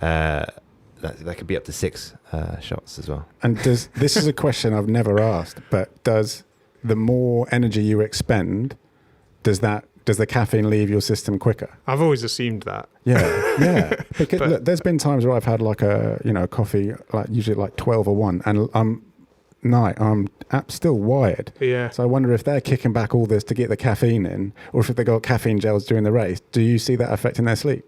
that could be up to 6 shots as well. And this is a question I've never asked, but does the more energy you expend, does the caffeine leave your system quicker? I've always assumed that. Yeah. Because But- look, there's been times where I've had like a coffee like usually like 12 or 1, and I'm still wired. Yeah. So I wonder if they're kicking back all this to get the caffeine in, or if they got caffeine gels during the race. Do you see that affecting their sleep?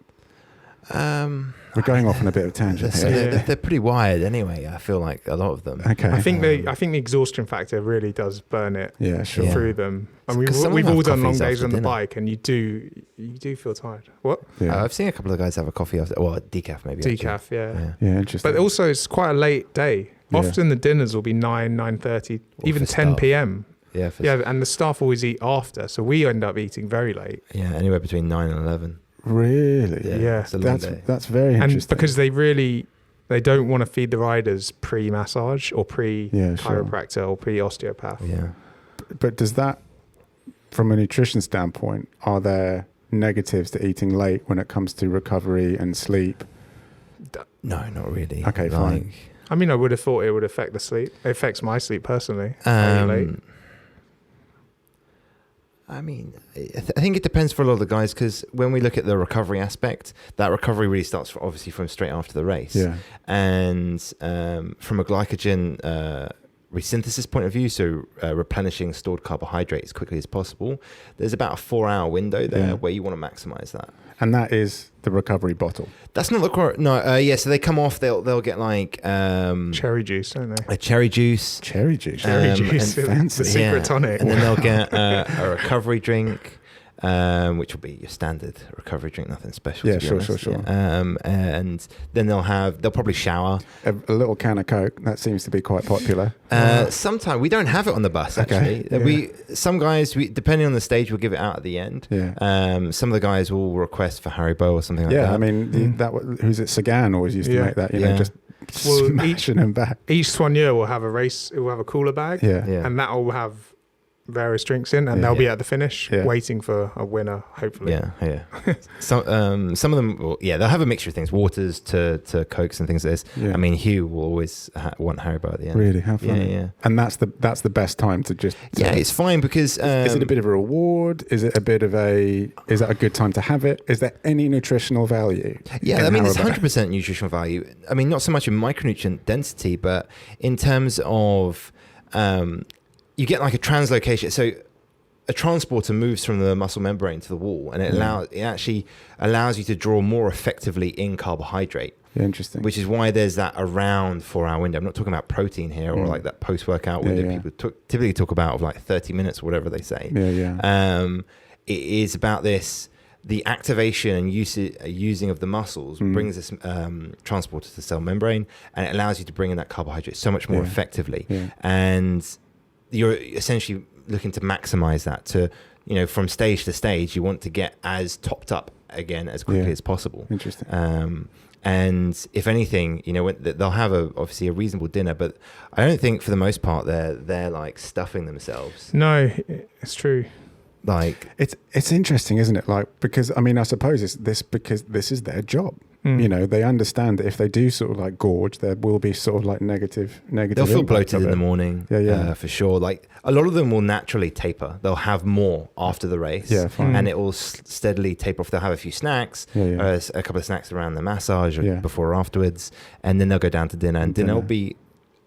We're going off on a bit of a tangent So here. they're pretty wired anyway. I feel like a lot of them. Okay. I think the exhaustion factor really does burn it Yeah, sure. Yeah. through them. And 'Cause some of we've them all have done long coffees days after on the dinner. bike, and you do feel tired. What? Yeah. I've seen a couple of guys have a coffee after, decaf maybe. Decaf, actually. yeah. Yeah, interesting. But also, it's quite a late day. Yeah. Often the dinners will be 9:30, Or even for 10 staff. p.m. Yeah, Yeah, and the staff always eat after, so we end up eating very late. yeah, anywhere between 9 and 11. Really? Yeah. It's a long day. That's very interesting. And because they don't want to feed the riders pre-massage or pre-chiropractor or pre-osteopath. Yeah. But does that, from a nutrition standpoint, are there negatives to eating late when it comes to recovery and sleep? No, not really. Okay, fine. I mean, I would have thought it would affect the sleep. It affects my sleep personally. I eat late. I mean, I think it depends for a lot of the guys, because when we look at the recovery aspect, that recovery really starts obviously from straight after the race. Yeah. And from a glycogen resynthesis point of view, so replenishing stored carbohydrate as quickly as possible, there's about a 4-hour window there where you want to maximize that. And that is the recovery bottle. That's not the correct. No, so they come off. They'll get like Cherry juice, don't they? a cherry juice, Cherry juice. Cherry and juice, fancy. the secret tonic. and then they'll get a recovery drink, which will be your standard recovery drink, nothing special. Yeah, to be sure, honest. sure. And then they'll probably shower. A little can of Coke. That seems to be quite popular. Sometimes we don't have it on the bus. Okay, Actually, yeah. some guys, depending on the stage, we'll give it out at the end. Yeah. Some of the guys will request for Haribo or something like that. Yeah, I mean, who's it? Sagan always used to Yeah. make that, Yeah. just Well, smashing them back. Each soigneur will have a race. It will have a cooler bag, Yeah. Yeah. and that will have various drinks in, and Yeah. they'll be at the finish Yeah. waiting for a winner, hopefully. Yeah. Some of them, they'll have a mixture of things, waters to Cokes and things like this. Yeah. I mean, Hugh will always want Haribo at the end. Really? How funny. Yeah. And that's the best time to just... Yeah, it's fine because... is it a bit of a reward? Is that a good time to have it? Is there any nutritional value? Yeah, in I mean, there's Haribo? 100% nutritional value. I mean, not so much in micronutrient density, but in terms of... you get like a translocation. So a transporter moves from the muscle membrane to the wall, and it actually allows you to draw more effectively in carbohydrate. Yeah, interesting. Which is why there's that around 4-hour window. I'm not talking about protein here or like that post-workout window people typically talk about of like 30 minutes or whatever they say. Yeah. It is about this, the activation and using of the muscles brings this transporter to the cell membrane, and it allows you to bring in that carbohydrate so much more effectively. Yeah. And you're essentially looking to maximize that, from stage to stage, you want to get as topped up again as quickly as possible. Interesting. And if anything, they'll have obviously a reasonable dinner, but I don't think for the most part they're like stuffing themselves. No, it's true. Like it's interesting, isn't it? Like, because I suppose because this is their job. They understand that if they do sort of like gorge, there will be sort of like negative. They'll feel bloated in the morning, for sure. Like a lot of them will naturally taper. They'll have more after the race, and it will steadily taper off. They'll have a few snacks, a couple of snacks around the massage or before or afterwards, and then they'll go down to dinner. And dinner will be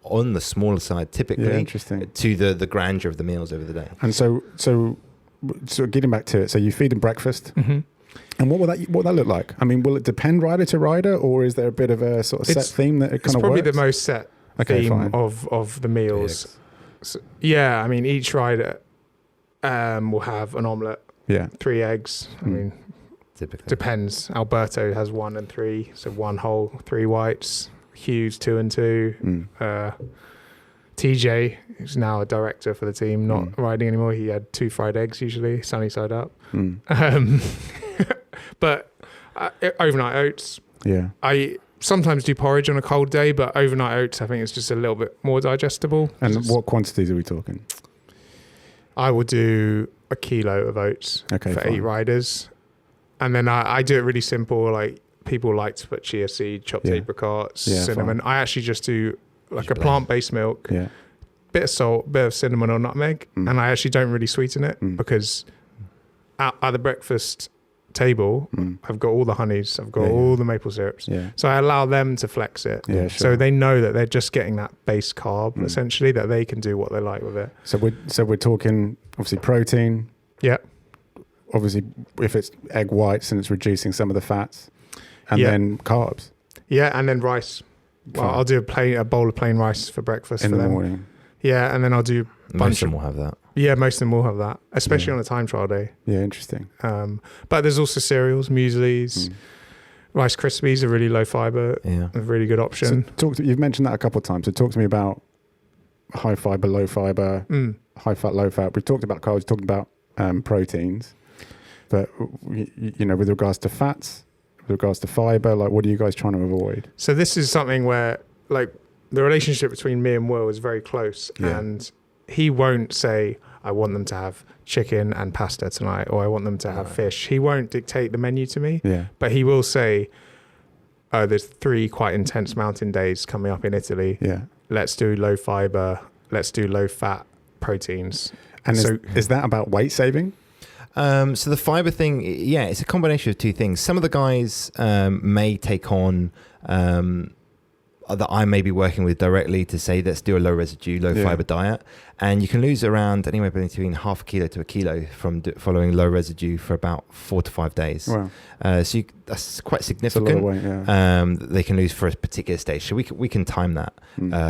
on the smaller side, typically, to the grandeur of the meals over the day. And so getting back to it, so you feed them breakfast. Mm-hmm. And what will that look like? Will it depend rider to rider, or is there a bit of a sort of set theme that it kind of works? It's probably the most set theme of the meals. So, each rider will have an omelette, 3 eggs. Typically depends. Alberto has 1 and 3, so 1 whole, 3 whites. Hughes 2 and 2. TJ, who's now a director for the team, not riding anymore. He had 2 fried eggs usually, sunny side up. But overnight oats. Yeah. I sometimes do porridge on a cold day, but overnight oats, I think it's just a little bit more digestible. And what quantities are we talking? I will do a kilo of oats for 8 riders. And then I do it really simple. Like people like to put chia seed, chopped apricots, cinnamon. I actually just do like a plant-based milk, bit of salt, bit of cinnamon or nutmeg. And I actually don't really sweeten it because at the breakfast table, I've got all the honeys, I've got all the maple syrups. So I allow them to flex it. So they know that they're just getting that base carb, essentially, that they can do what they like with it. So we're talking obviously protein. Yeah. Obviously, if it's egg whites and it's reducing some of the fats, and then carbs. Yeah, and then rice. Well, I'll do a bowl of plain rice for breakfast in for the them. morning. Yeah, and then I'll do most of them will have that. Yeah, most of them will have that, especially on a time trial day. Yeah, interesting. But there's also cereals, mueslis, Rice Krispies are really low fiber. Yeah, a really good option. So you've mentioned that a couple of times. So talk to me about high fiber, low fiber, high fat, low fat. We've talked about carbs, talked about proteins, but with regards to fats, with regards to fiber, like what are you guys trying to avoid? So this is something where like the relationship between me and Will is very close, and he won't say, I want them to have chicken and pasta tonight, or I want them to have fish. He won't dictate the menu to me, but he will say, oh, there's 3 quite intense mountain days coming up in Italy. Yeah. Let's do low fiber, let's do low fat proteins. And is that about weight saving? So the fiber thing, it's a combination of 2 things. Some of the guys may take on that I may be working with directly to say, let's do a low residue, low fiber diet. And you can lose around anywhere between half a kilo to a kilo from following low residue for about 4 to 5 days. Wow. So that's quite significant. That's a lot of weight, they can lose for a particular stage. So we can time that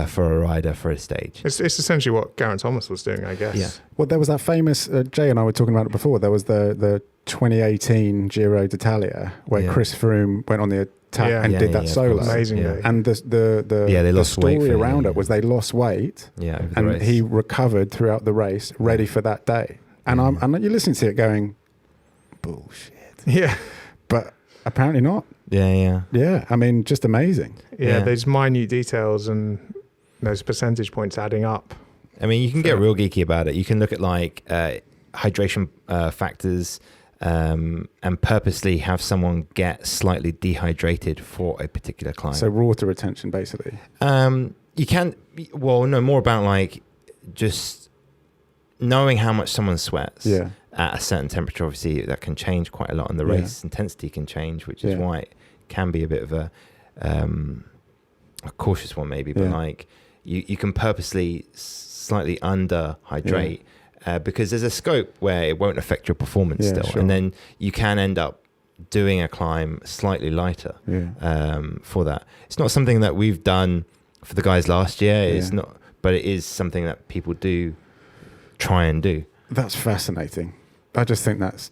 for a rider for a stage. It's essentially what Geraint Thomas was doing, I guess. Yeah. Well, there was that famous, Jay and I were talking about it before, there was the 2018 Giro d'Italia where Chris Froome went on the attack and did that solo. Amazing. And the story around it was they lost weight and he recovered throughout the race, ready for that day. And you're listening to it going, bullshit. Yeah. But apparently not. Yeah. I mean, just amazing. Yeah, there's minute details and those percentage points adding up. I mean, you can get real geeky about it. You can look at like hydration factors, and purposely have someone get slightly dehydrated for a particular climb. So water retention, basically. You can, more about like just knowing how much someone sweats at a certain temperature. Obviously, that can change quite a lot, and the race intensity can change, which is why it can be a bit of a cautious one, maybe. But like you can purposely slightly under hydrate. Because there's a scope where it won't affect your performance still. Sure. And then you can end up doing a climb slightly lighter for that. It's not something that we've done for the guys last year. It's not, but it is something that people do try and do. That's fascinating. I think that's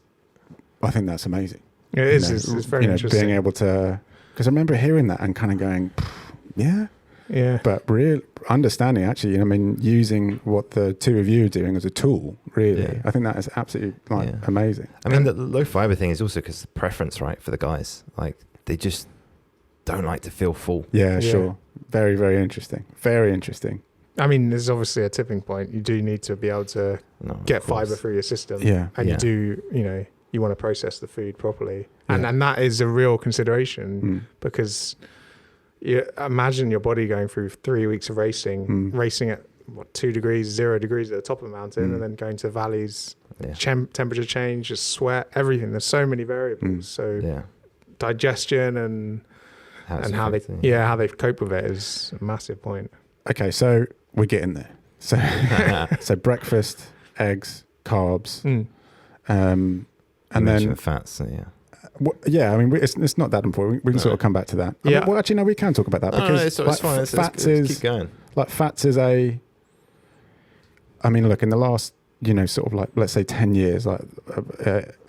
amazing. It is. It's very interesting. Being able to, because I remember hearing that and kind of going, Yeah. But real understanding, actually, I mean, using what the two of you are doing as a tool, really, Yeah. I think that is absolutely amazing. I mean, the low fiber thing is also because preference, right, for the guys. Like, they just don't like to feel full. Yeah, sure. Very, very interesting. Very interesting. I mean, there's obviously a tipping point. You do need to be able to get fiber through your system. Yeah. And you do, you want to process the food properly. And that is a real consideration because you imagine your body going through 3 weeks of racing at 2 degrees, 0 degrees at the top of the mountain, and then going to valleys, temperature change, just sweat, everything. There's so many variables. So digestion and how they cope with it is a massive point. Okay, so we're getting there. So breakfast, eggs, carbs, and then fats. I mean, it's not that important. We can sort of come back to that. I mean, well, actually, no, we can talk about that because it's fine. Fats is keep going. Like fats is I mean, look, in the last sort of like, let's say 10 years, like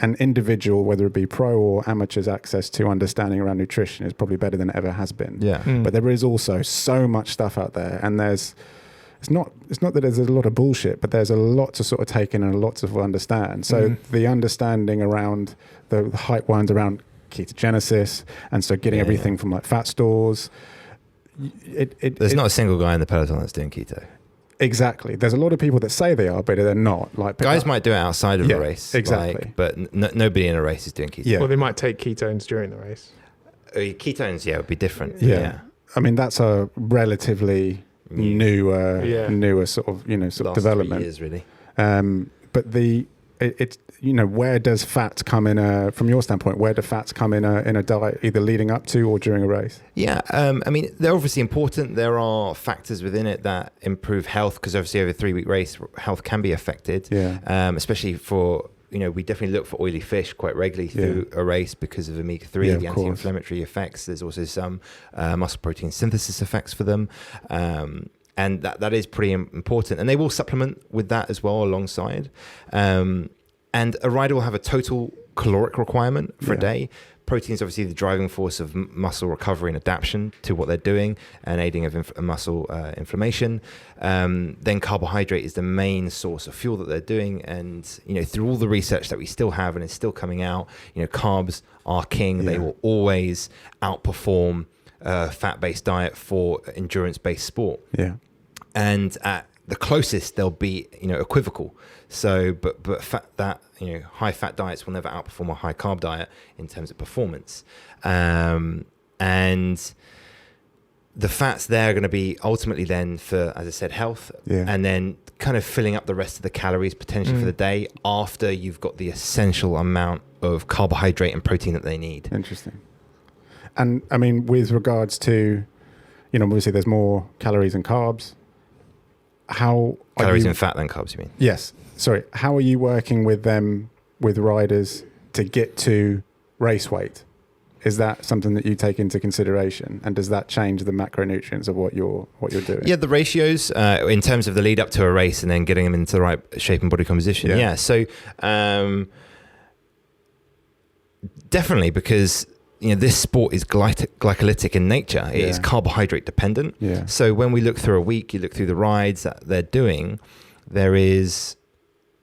an individual, whether it be pro or amateurs, access to understanding around nutrition is probably better than it ever has been. Yeah. But there is also so much stuff out there, and it's not that there's a lot of bullshit, but there's a lot to sort of take in and a lot to understand. So the understanding around the hype ones around ketogenesis, and so getting everything from like fat stores. There's not a single guy in the peloton that's doing keto. Exactly. There's a lot of people that say they are, but they're not. Like guys might do it outside of a race, exactly. But nobody in a race is doing keto. Yeah. Well, they might take ketones during the race. Ketones, would be different. Yeah. I mean, that's a relatively newer sort of Last development. 3 years, really. But it's where does fat come in from your standpoint? Where do fats come in a diet, either leading up to or during a race? Yeah, I mean, they're obviously important. There are factors within it that improve health, because obviously over a 3 week race, health can be affected. Yeah. Especially for we definitely look for oily fish quite regularly through a race because of omega-3, the anti-inflammatory effects. There's also some muscle protein synthesis effects for them. And that is pretty important. And they will supplement with that as well alongside. And a rider will have a total caloric requirement for a day. Protein is obviously the driving force of muscle recovery and adaptation to what they're doing and aiding of muscle inflammation. Then carbohydrate is the main source of fuel that they're doing. And, through all the research that we still have and is still coming out, carbs are king. They will always outperform fat-based diet for endurance-based sport. Yeah. And at the closest, they'll be, equivocal. So, but high fat diets will never outperform a high carb diet in terms of performance. And the fats there are going to be ultimately then for, as I said, health, and then kind of filling up the rest of the calories potentially for the day after you've got the essential amount of carbohydrate and protein that they need. Interesting. And I mean, with regards to, obviously there's more calories and carbs. Calories and fat than carbs, you mean? Yes. Sorry. How are you working with them, with riders, to get to race weight? Is that something that you take into consideration, and does that change the macronutrients of what you're doing? Yeah, the ratios in terms of the lead up to a race and then getting them into the right shape and body composition. Yeah. So definitely, because this sport is glycolytic in nature. It is carbohydrate dependent. Yeah. So when we look through a week, you look through the rides that they're doing, there is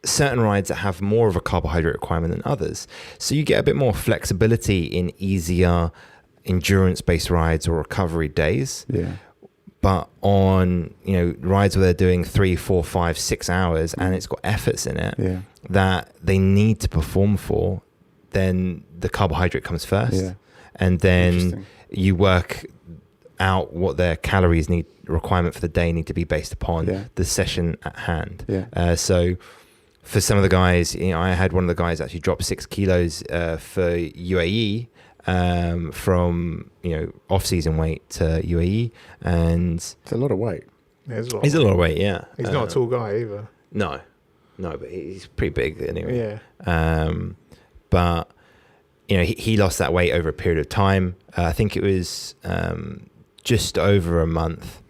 certain rides that have more of a carbohydrate requirement than others. So you get a bit more flexibility in easier endurance-based rides or recovery days. Yeah. But on, rides where they're doing 3, 4, 5, 6 hours and it's got efforts in it that they need to perform for, then the carbohydrate comes first. Yeah. And then you work out what their calories requirement for the day need to be based upon the session at hand. Yeah. So for some of the guys, I had one of the guys actually drop 6 kilos for UAE from off-season weight to UAE, and it's a lot of weight. He's a lot of weight. Yeah, he's not a tall guy either. No, but he's pretty big anyway. Yeah. But he lost that weight over a period of time. I think it was just over a month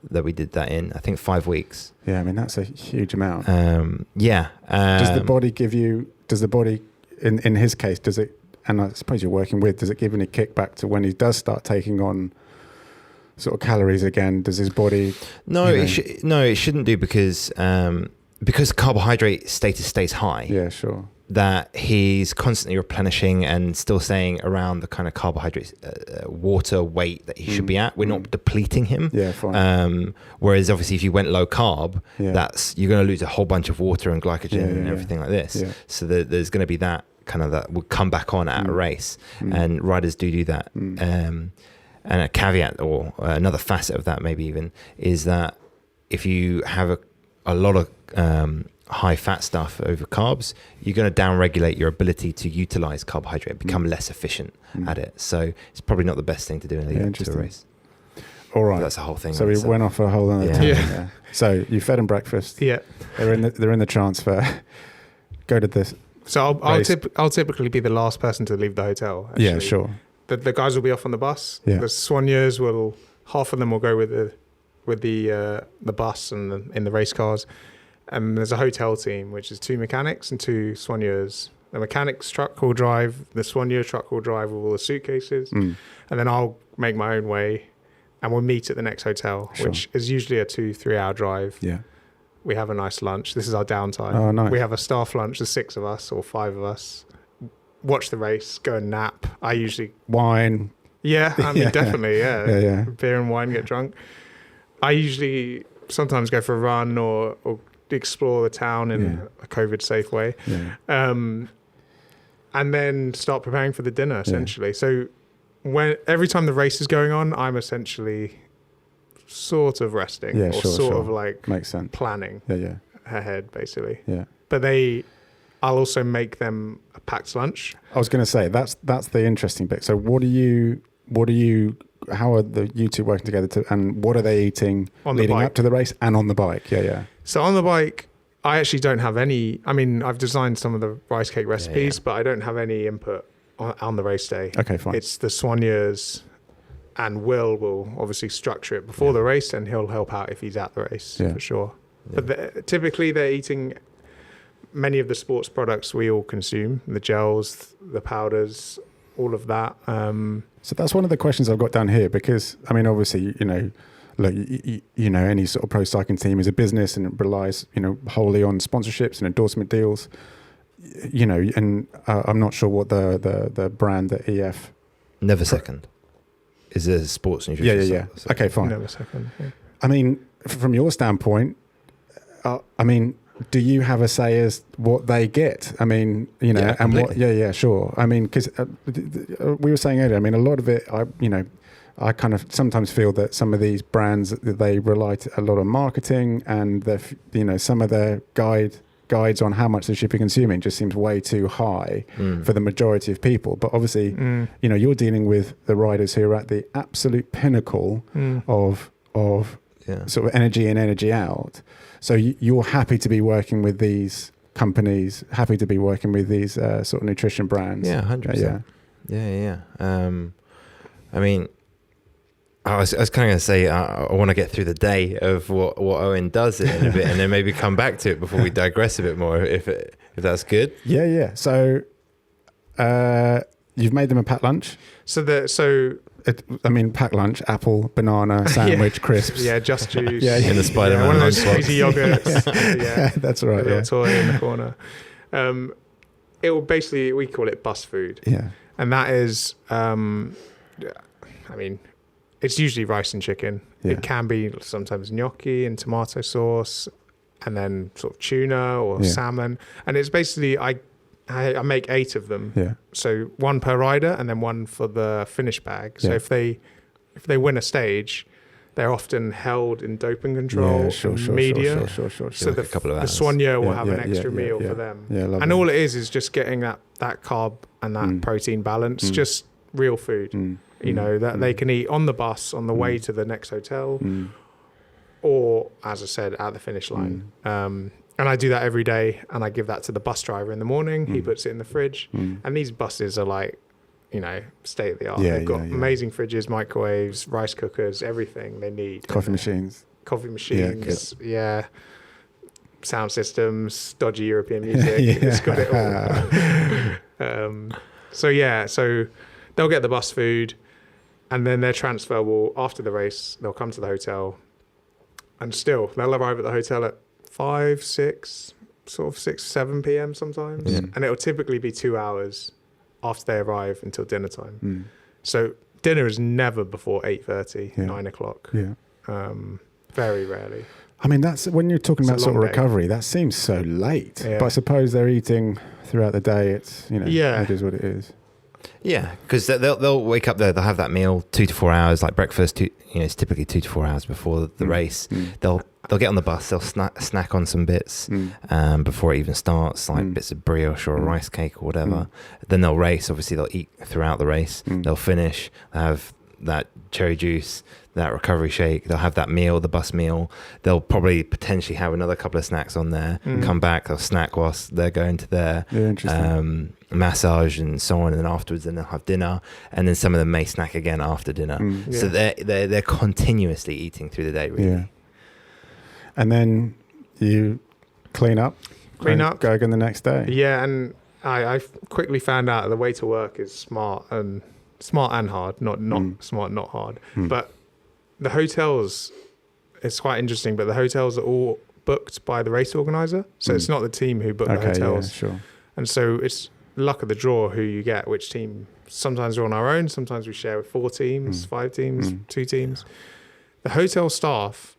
that we did that in. I think 5 weeks. Yeah, I mean that's a huge amount. Does the body give you? Does the body, in his case, does it? And I suppose you're working with. Does it give any kickback to when he does start taking on sort of calories again? Does his body? No, it shouldn't do because carbohydrate status stays high. Yeah, sure. That he's constantly replenishing and still staying around the kind of carbohydrate water weight that he should be at. We're not depleting him. Yeah, fine. Whereas obviously if you went low carb, Yeah. you're going to lose a whole bunch of water and glycogen and yeah. everything like this. Yeah. So there's going to be that kind of that will come back on at a race, and riders do that. And a caveat or another facet of that maybe even is that if you have a lot of high fat stuff over carbs, you're going to down-regulate your ability to utilize carbohydrate, become less efficient at it. So it's probably not the best thing to do in the lead up to a race. All right, but that's a whole thing. So we went off a whole other tangent there. So you fed them breakfast. Yeah, they're in the transfer. Go to this. So I'll typically be the last person to leave the hotel. Actually. Yeah, sure. The guys will be off on the bus. Yeah. The soigneurs half of them will go with the bus and in the race cars. And there's a hotel team, which is 2 mechanics and 2 soigneurs. The mechanics truck will drive, the soigneur truck will drive with all the suitcases, and then I'll make my own way, and we'll meet at the next hotel, which is usually a 2-3 hour drive. Yeah. We have a nice lunch. This is our downtime. Oh, nice. We have a staff lunch, there's 6 of us or 5 of us. Watch the race, go and nap. I usually... Wine. Yeah, I mean, definitely, Yeah. Beer and wine, get drunk. I usually sometimes go for a run or explore the town in a COVID-safe way, and then start preparing for the dinner, essentially. Yeah. So every time the race is going on, I'm essentially sort of resting, of like makes sense. Planning ahead, basically. Yeah. But I'll also make them a packed lunch. I was going to say that's the interesting bit. So how are you two working together and what are they eating leading up to the race and on the bike? Yeah. So on the bike, I actually don't have any. I mean, I've designed some of the rice cake recipes, but I don't have any input on the race day. Okay, fine. It's the soigneurs, and will obviously structure it before the race, and he'll help out if he's at the race for sure. Yeah. But typically they're eating many of the sports products we all consume, the gels, the powders, all of that. So that's one of the questions I've got down here because, I mean, obviously, look, any sort of pro cycling team is a business and it relies, wholly on sponsorships and endorsement deals, and I'm not sure what the brand that EF... Never Second is a sports nutrition. Yeah. Okay, fine. Never Second. Yeah. I mean, from your standpoint, do you have a say as what they get? I mean, and completely. what? Sure. I mean, because we were saying earlier. I mean, a lot of it, I kind of sometimes feel that some of these brands they rely a lot on marketing, and some of their guides on how much they should be consuming just seems way too high for the majority of people. But obviously, you're dealing with the riders who are at the absolute pinnacle of sort of energy in, energy out. So you're happy to be working with these companies, happy to be working with these sort of nutrition brands. Yeah, 100%. Yeah. I mean, I was kind of going to say I want to get through the day of what Owen does in a bit, and then maybe come back to it before we digress a bit more, if that's good. Yeah. So you've made them a packed lunch. Packed lunch, apple, banana, sandwich, crisps. Yeah, just juice. In the Spider-Man. One of those crazy yogurts. Yeah, that's right. A little toy in the corner. It will basically, we call it bus food. Yeah. And that is, it's usually rice and chicken. Yeah. It can be sometimes gnocchi and tomato sauce, and then sort of tuna or salmon. And it's basically, I make 8 of them. Yeah. So 1 per rider and then 1 for the finish bag. So if they win a stage, they're often held in doping control, media. Sure. So like a couple of hours. The soigneur will have an extra meal for them. Yeah, lovely. And all it is just getting that carb and that protein balance, just real food. That they can eat on the bus on the way to the next hotel, or as I said, at the finish line. And I do that every day, and I give that to the bus driver in the morning. He puts it in the fridge, and these buses are like, state of the art. They've got amazing fridges, microwaves, rice cookers, everything they need. Coffee machines. Yeah. Sound systems, dodgy European music. It's got it all. So they'll get the bus food. And then their transfer will, after the race, they'll come to the hotel, and still they'll arrive at the hotel at 5, 6, sort of 6, 7 p.m. sometimes. Yeah. And it'll typically be 2 hours after they arrive until dinner time. Mm. So dinner is never before 8:30, 9 o'clock. Yeah. Very rarely. I mean, that's when you're talking It's about a sort of long day. recovery, that seems so late. Yeah. But I suppose they're eating throughout the day. It's, Yeah. it is what it is. Yeah, because they'll wake up there, they'll have that meal 2 to 4 hours, like breakfast. It's typically 2 to 4 hours before the race. They'll get on the bus, they'll snack on some bits before it even starts, like bits of brioche or a rice cake or whatever. Then they'll race. Obviously, they'll eat throughout the race. They'll finish, have that cherry juice, that recovery shake. They'll have that meal, the bus meal. They'll probably potentially have another couple of snacks on there. Come back, they'll snack whilst they're going to their massage and so on. And then afterwards, then they'll have dinner. And then some of them may snack again after dinner. So they're continuously eating through the day, really. Yeah. And then you clean up, go again the next day. Yeah, and I quickly found out the way to work is smart and hard, not smart, not hard. But the hotels, it's quite interesting, but the hotels are all booked by the race organizer. So it's not the team who book the hotels. Yeah, sure. And so it's luck of the draw who you get, which team. Sometimes we're on our own, sometimes we share with 4 teams, 5 teams, 2 teams. The hotel staff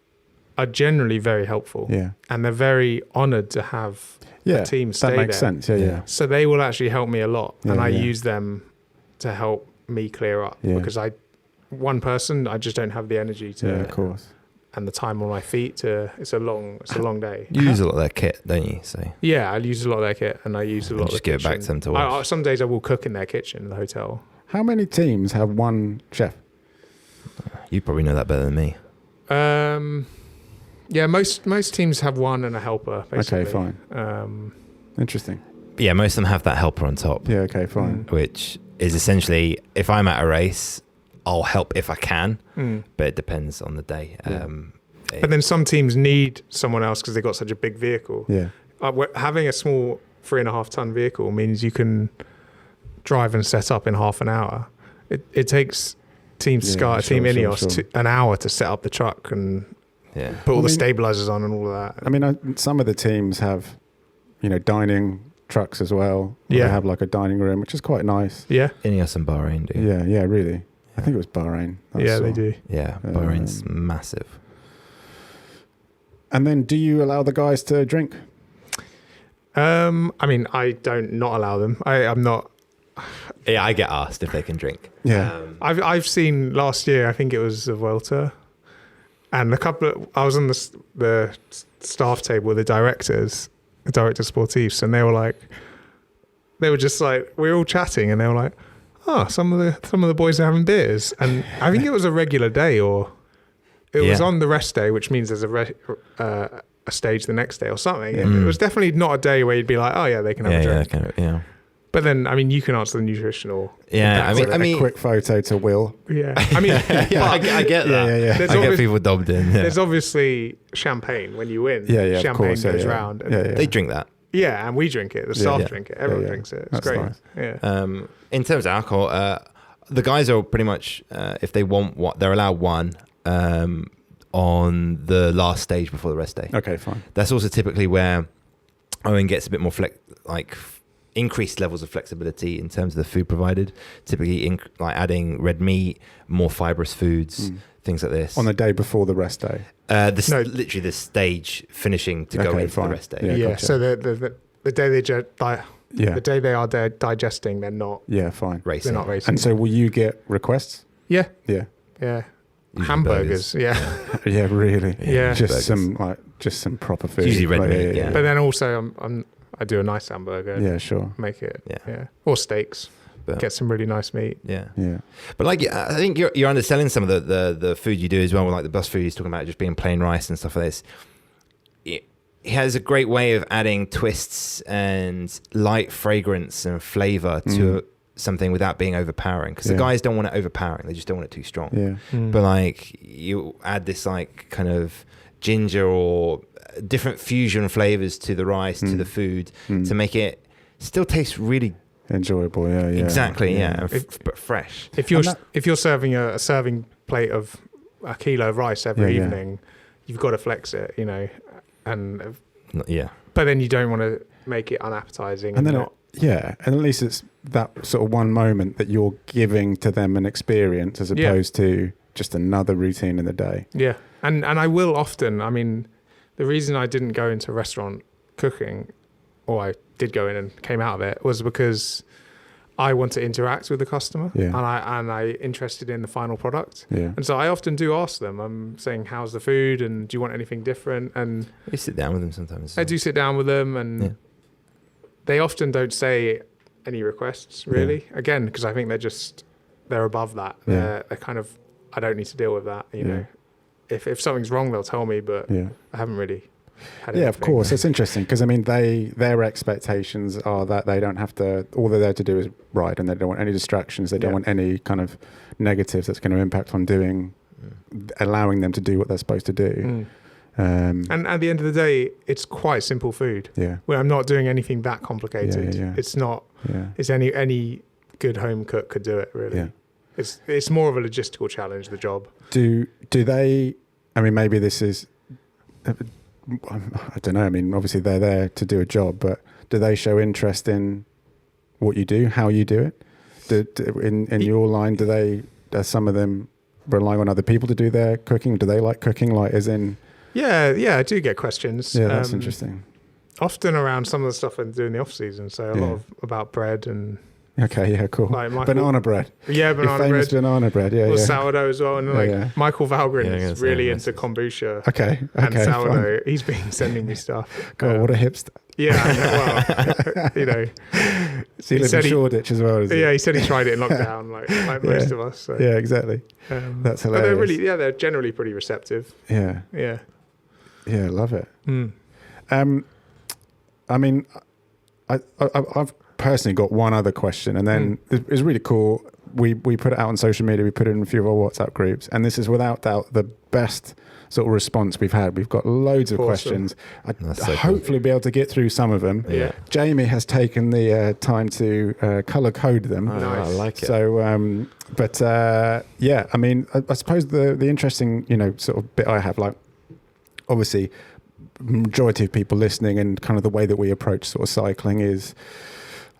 are generally very helpful. Yeah. And they're very honoured to have a team stay there. That makes sense. Yeah. So they will actually help me a lot. Yeah, and I use them to help me clear up because one person, I just don't have the energy to, of course, and the time on my feet it's a long day. You use a lot of their kit, don't you? So yeah, I use a lot of their kit and I use a lot of just give it back to them to wash. Some days I will cook in their kitchen in the hotel. How many teams have one chef? You probably know that better than me. Yeah, most teams have one and a helper, basically. Okay, fine. Interesting. Yeah, most of them have that helper on top. Yeah, okay, fine. Which is essentially, if I'm at a race, I'll help if I can, but it depends on the day. Yeah. But then some teams need someone else because they've got such a big vehicle. Yeah. Having a small 3.5 ton vehicle means you can drive and set up in half an hour. It takes Team Ineos an hour to set up the truck and put all the stabilizers on and all of that. I mean, some of the teams have, dining trucks as well. Yeah. They have like a dining room, which is quite nice. Yeah. Ineos and Bahrain do. Yeah, really. I think it was Bahrain. They do. Yeah, Bahrain's massive. And then do you allow the guys to drink? I mean, I don't not allow them. I'm not. Yeah, I get asked if they can drink. Yeah. I've seen last year, I think it was the Vuelta, and I was on the staff table with the director sportifs, and they were just like, we were all chatting and they were like, oh, some of the boys are having beers. And I think it was a regular day or it was on the rest day, which means there's a stage the next day or something. It was definitely not a day where you'd be like, oh yeah, they can have a drink. Yeah. But then, I mean, you can answer the nutritional. Yeah, I mean, a quick photo to Will. Yeah, I mean, I get that. Yeah. I get people dobbed in. Yeah. There's obviously champagne when you win. Yeah, champagne of course, goes round. And They drink that. Yeah, and we drink it. The staff drink it. Everyone drinks it. It's That's great. nice. Yeah. In terms of alcohol, the guys are pretty much, if they want they're allowed one on the last stage before the rest day. Okay, fine. That's also typically where Owen gets a bit more increased levels of flexibility in terms of the food provided. Typically, like adding red meat, more fibrous foods, things like this. On the day before the rest day? Literally the stage finishing to go into the rest day. Yeah, gotcha. so the day the day they are digesting, they're not fine. Racing. They're not racing. And so will you get requests? Yeah. Yeah. Usually Hamburgers. burgers. Yeah. Yeah, really. Yeah. Just some proper food. Usually red meat, yeah. But then also I do a nice hamburger. Yeah, sure. Make it. Yeah. Or steaks. But Get some really nice meat. Yeah. But I think you're underselling some of the food you do as well, like the bus food he's talking about, just being plain rice and stuff like this. He has a great way of adding twists and light fragrance and flavor to something without being overpowering. Because the guys don't want it overpowering; they just don't want it too strong. Yeah. But like you add this like kind of ginger or different fusion flavors to the rice, to the food, to make it still taste really enjoyable. Yeah, yeah. Exactly. Yeah, but fresh. If you're serving a serving plate of a kilo of rice every evening, you've got to flex it, and Yeah. But then you don't want to make it unappetizing, and then not. And at least it's that sort of one moment that you're giving to them an experience as opposed to just another routine in the day. Yeah, and I will often. I mean, the reason I didn't go into restaurant cooking, or I did go in and came out of it, was because I want to interact with the customer, and I interested in the final product. Yeah. And so I often do ask them. I'm saying, "How's the food? And do you want anything different?" And you sit down with them sometimes. I do sit down with them, and they often don't say any requests really. Again, because I think they're above that. They're kind of, I don't need to deal with that. You know, if something's wrong, they'll tell me, but I haven't really. Yeah, of course. It's interesting because I mean, their expectations are that they don't have to. All they're there to do is ride, and they don't want any distractions. They don't want any kind of negatives that's going to impact on allowing them to do what they're supposed to do. And at the end of the day, it's quite simple food. Yeah, where I'm not doing anything that complicated. It's not. It's any good home cook could do it. Really. Yeah. It's more of a logistical challenge. The job. Do they? I mean, maybe this is. I don't know. I mean, obviously they're there to do a job, but do they show interest in what you do, how you do it? In your line, are some of them relying on other people to do their cooking? Do they like cooking? Like, as in? Yeah, I do get questions. Yeah, that's interesting. Often around some of the stuff I do in the off season. So a lot about bread and. Okay, yeah, cool. Like banana bread. Yeah, banana bread. Banana bread, yeah. Sourdough as well. And Michael Valgren is really into kombucha. Okay. And sourdough. Fine. He's been sending me stuff. God, what a hipster. Yeah, I know, well, So he lives in Shoreditch as well, Yeah, he said he tried it in lockdown, like most of us. So. Yeah, exactly. That's hilarious. But they're generally pretty receptive. Yeah. Yeah. Yeah, love it. I mean, I've personally got one other question, and then it's really cool. We put it out on social media. We put it in a few of our WhatsApp groups, and this is without doubt the best sort of response we've had. We've got loads of questions. I'll hopefully be able to get through some of them. Yeah. Jamie has taken the time to color code them. Oh, nice. I like it. So, I mean, I suppose the interesting, sort of bit I have, like, obviously, majority of people listening and kind of the way that we approach sort of cycling is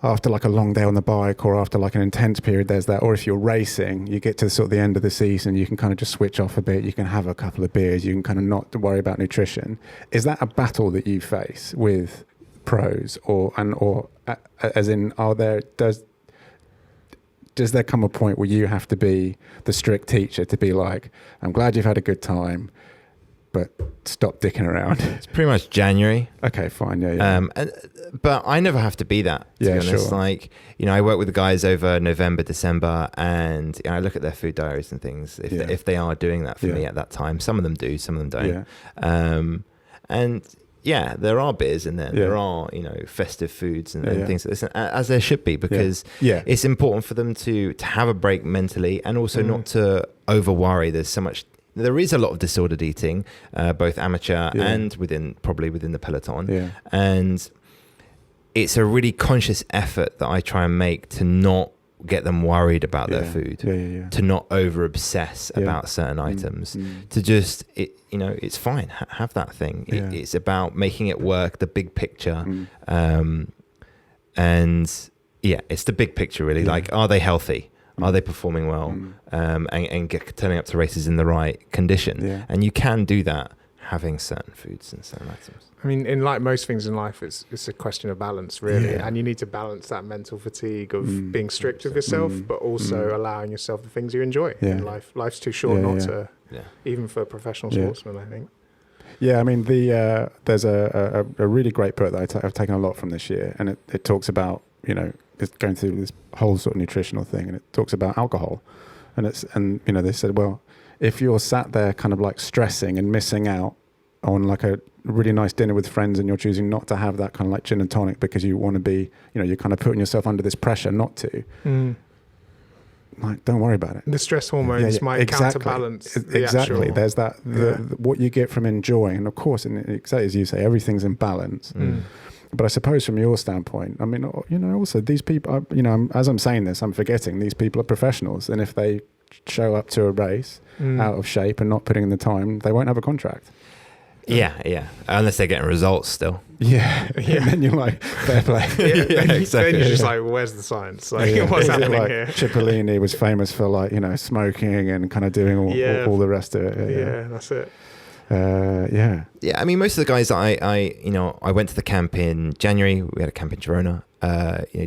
after like a long day on the bike or after like an intense period, there's that. Or if you're racing, you get to sort of the end of the season, you can kind of just switch off a bit. You can have a couple of beers. You can kind of not worry about nutrition. Is that a battle that you face with pros, or as in, does there come a point where you have to be the strict teacher to be like, I'm glad you've had a good time, but stop dicking around? It's pretty much January. Okay, fine. Yeah. But I never have to be that, to be honest. Sure. Like, I work with the guys over November, December, and I look at their food diaries and things. If they are doing that for me at that time, some of them do, some of them don't. Yeah. And there are beers in there. Yeah. There are, festive foods and things like this, as there should be, because it's important for them to have a break mentally and also not to over worry. There is a lot of disordered eating, both amateur and probably within the peloton. Yeah. And it's a really conscious effort that I try and make to not get them worried about their food, to not over obsess about certain items, to just, it's fine, have that thing. It's about making it work, the big picture. And it's the big picture really. Like, are they healthy? Are they performing well? And turning up to races in the right condition? Yeah. And you can do that having certain foods and certain items. I mean, in like most things in life, it's a question of balance, really. Yeah. And you need to balance that mental fatigue of being strict with yourself, but also allowing yourself the things you enjoy in life. Life's too short not to, even for professional sportsmen, I think. Yeah, I mean, there's a really great book that I've taken a lot from this year, and it talks about, it's going through this whole sort of nutritional thing, and it talks about alcohol. And they said, well, if you're sat there kind of like stressing and missing out on like a really nice dinner with friends, and you're choosing not to have that kind of like gin and tonic because you want to be, you're kind of putting yourself under this pressure not to, like, don't worry about it. The stress hormones might counterbalance the actual. There's that, what you get from enjoying. And of course, exactly as you say, everything's in balance. But I suppose from your standpoint, I mean, also these people, as I'm saying this, I'm forgetting these people are professionals. And if they show up to a race out of shape and not putting in the time, they won't have a contract. Yeah. Unless they're getting results still. Yeah. And then you're like, fair play. Exactly. Then you're just like, where's the science? Like, what's happening here? Cipollini was famous for smoking and kind of doing all the rest of it. Yeah, that's it. Yeah. I mean, most of the guys I went to the camp in January. We had a camp in Girona.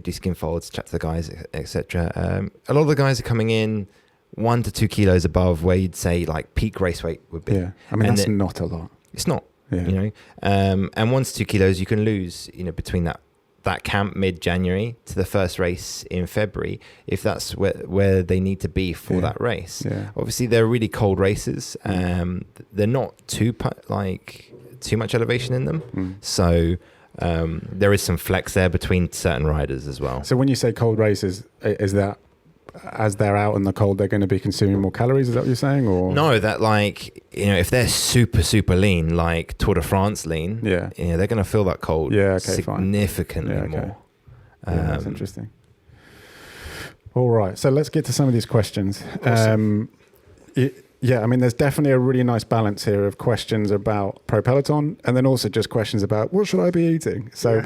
Do skin folds, chat to the guys, etc. A lot of the guys are coming in 1 to 2 kilos above where you'd say like peak race weight would be. Yeah, I mean that's not a lot. It's not. Yeah. And 1 to 2 kilos you can lose. Between that camp mid-January to the first race in February, if that's where they need to be for that race. Yeah. Obviously, they're really cold races. They're not too much elevation in them. So there is some flex there between certain riders as well. So when you say cold races, is that as they're out in the cold, they're going to be consuming more calories? Is that what you're saying? Or no, that if they're super, super lean, like Tour de France lean, they're going to feel that cold significantly more. That's interesting. All right. So let's get to some of these questions. Awesome. I mean, there's definitely a really nice balance here of questions about Pro Peloton and then also just questions about what should I be eating. So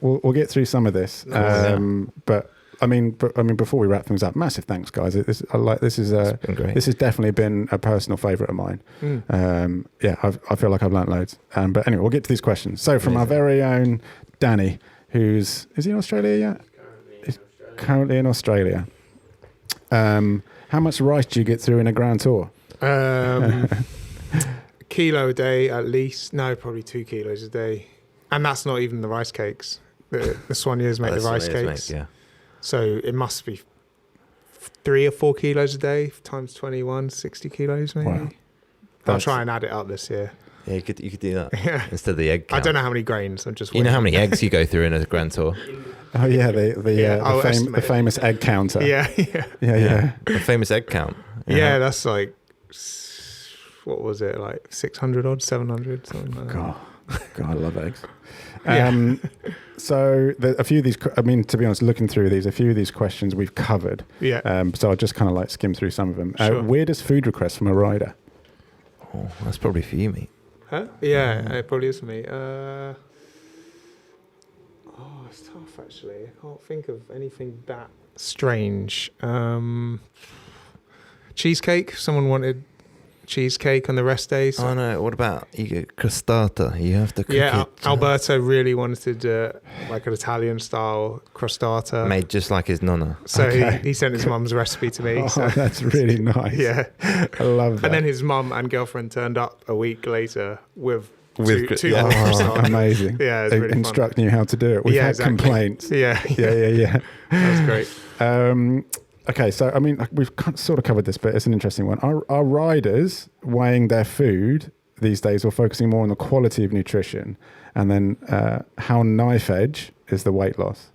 we'll get through some of this. But I mean, before we wrap things up, massive thanks, guys. This has definitely been a personal favourite of mine. I feel like I've learnt loads. But anyway, we'll get to these questions. So from our very own Danny, is he in Australia yet? He's currently in Australia. How much rice do you get through in a Grand Tour? Kilo a day at least. No, probably 2 kilos a day. And that's not even the rice cakes. The soigneurs make the rice cakes. So it must be 3 or 4 kilos a day times 21, 60 kilos maybe. Wow. I'll try and add it up this year. Yeah, you could do that instead of the egg count. I don't know how many grains. I'm just. You know how many eggs you go through in a Grand Tour? Oh yeah, the famous egg counter. Yeah. The famous egg count. Yeah, that's like, what was it, like 600 odd, 700, something like that. God, I love eggs. So a few of these, I mean, to be honest, looking through these, a few of these questions we've covered. Yeah. So I'll just kind of skim through some of them. Sure. Weirdest food request from a rider? Oh, that's probably for you, mate. Huh? Yeah, it probably is for me. It's tough actually. I can't think of anything that strange. Cheesecake. Someone wanted cheesecake on the rest days. Oh no! What about you get crostata? You have to cook it. Alberto really wanted like an Italian style crostata, made just like his nonna. So he sent his mum's recipe to me. That's really nice. Yeah, I love that. And then his mum and girlfriend turned up a week later with two croissants. Amazing. Yeah, it's really instructing you how to do it. We've had complaints. Yeah. That's great. Okay, so I mean, we've sort of covered this, but it's an interesting one. Are riders weighing their food these days or focusing more on the quality of nutrition? And then how knife edge is the weight loss?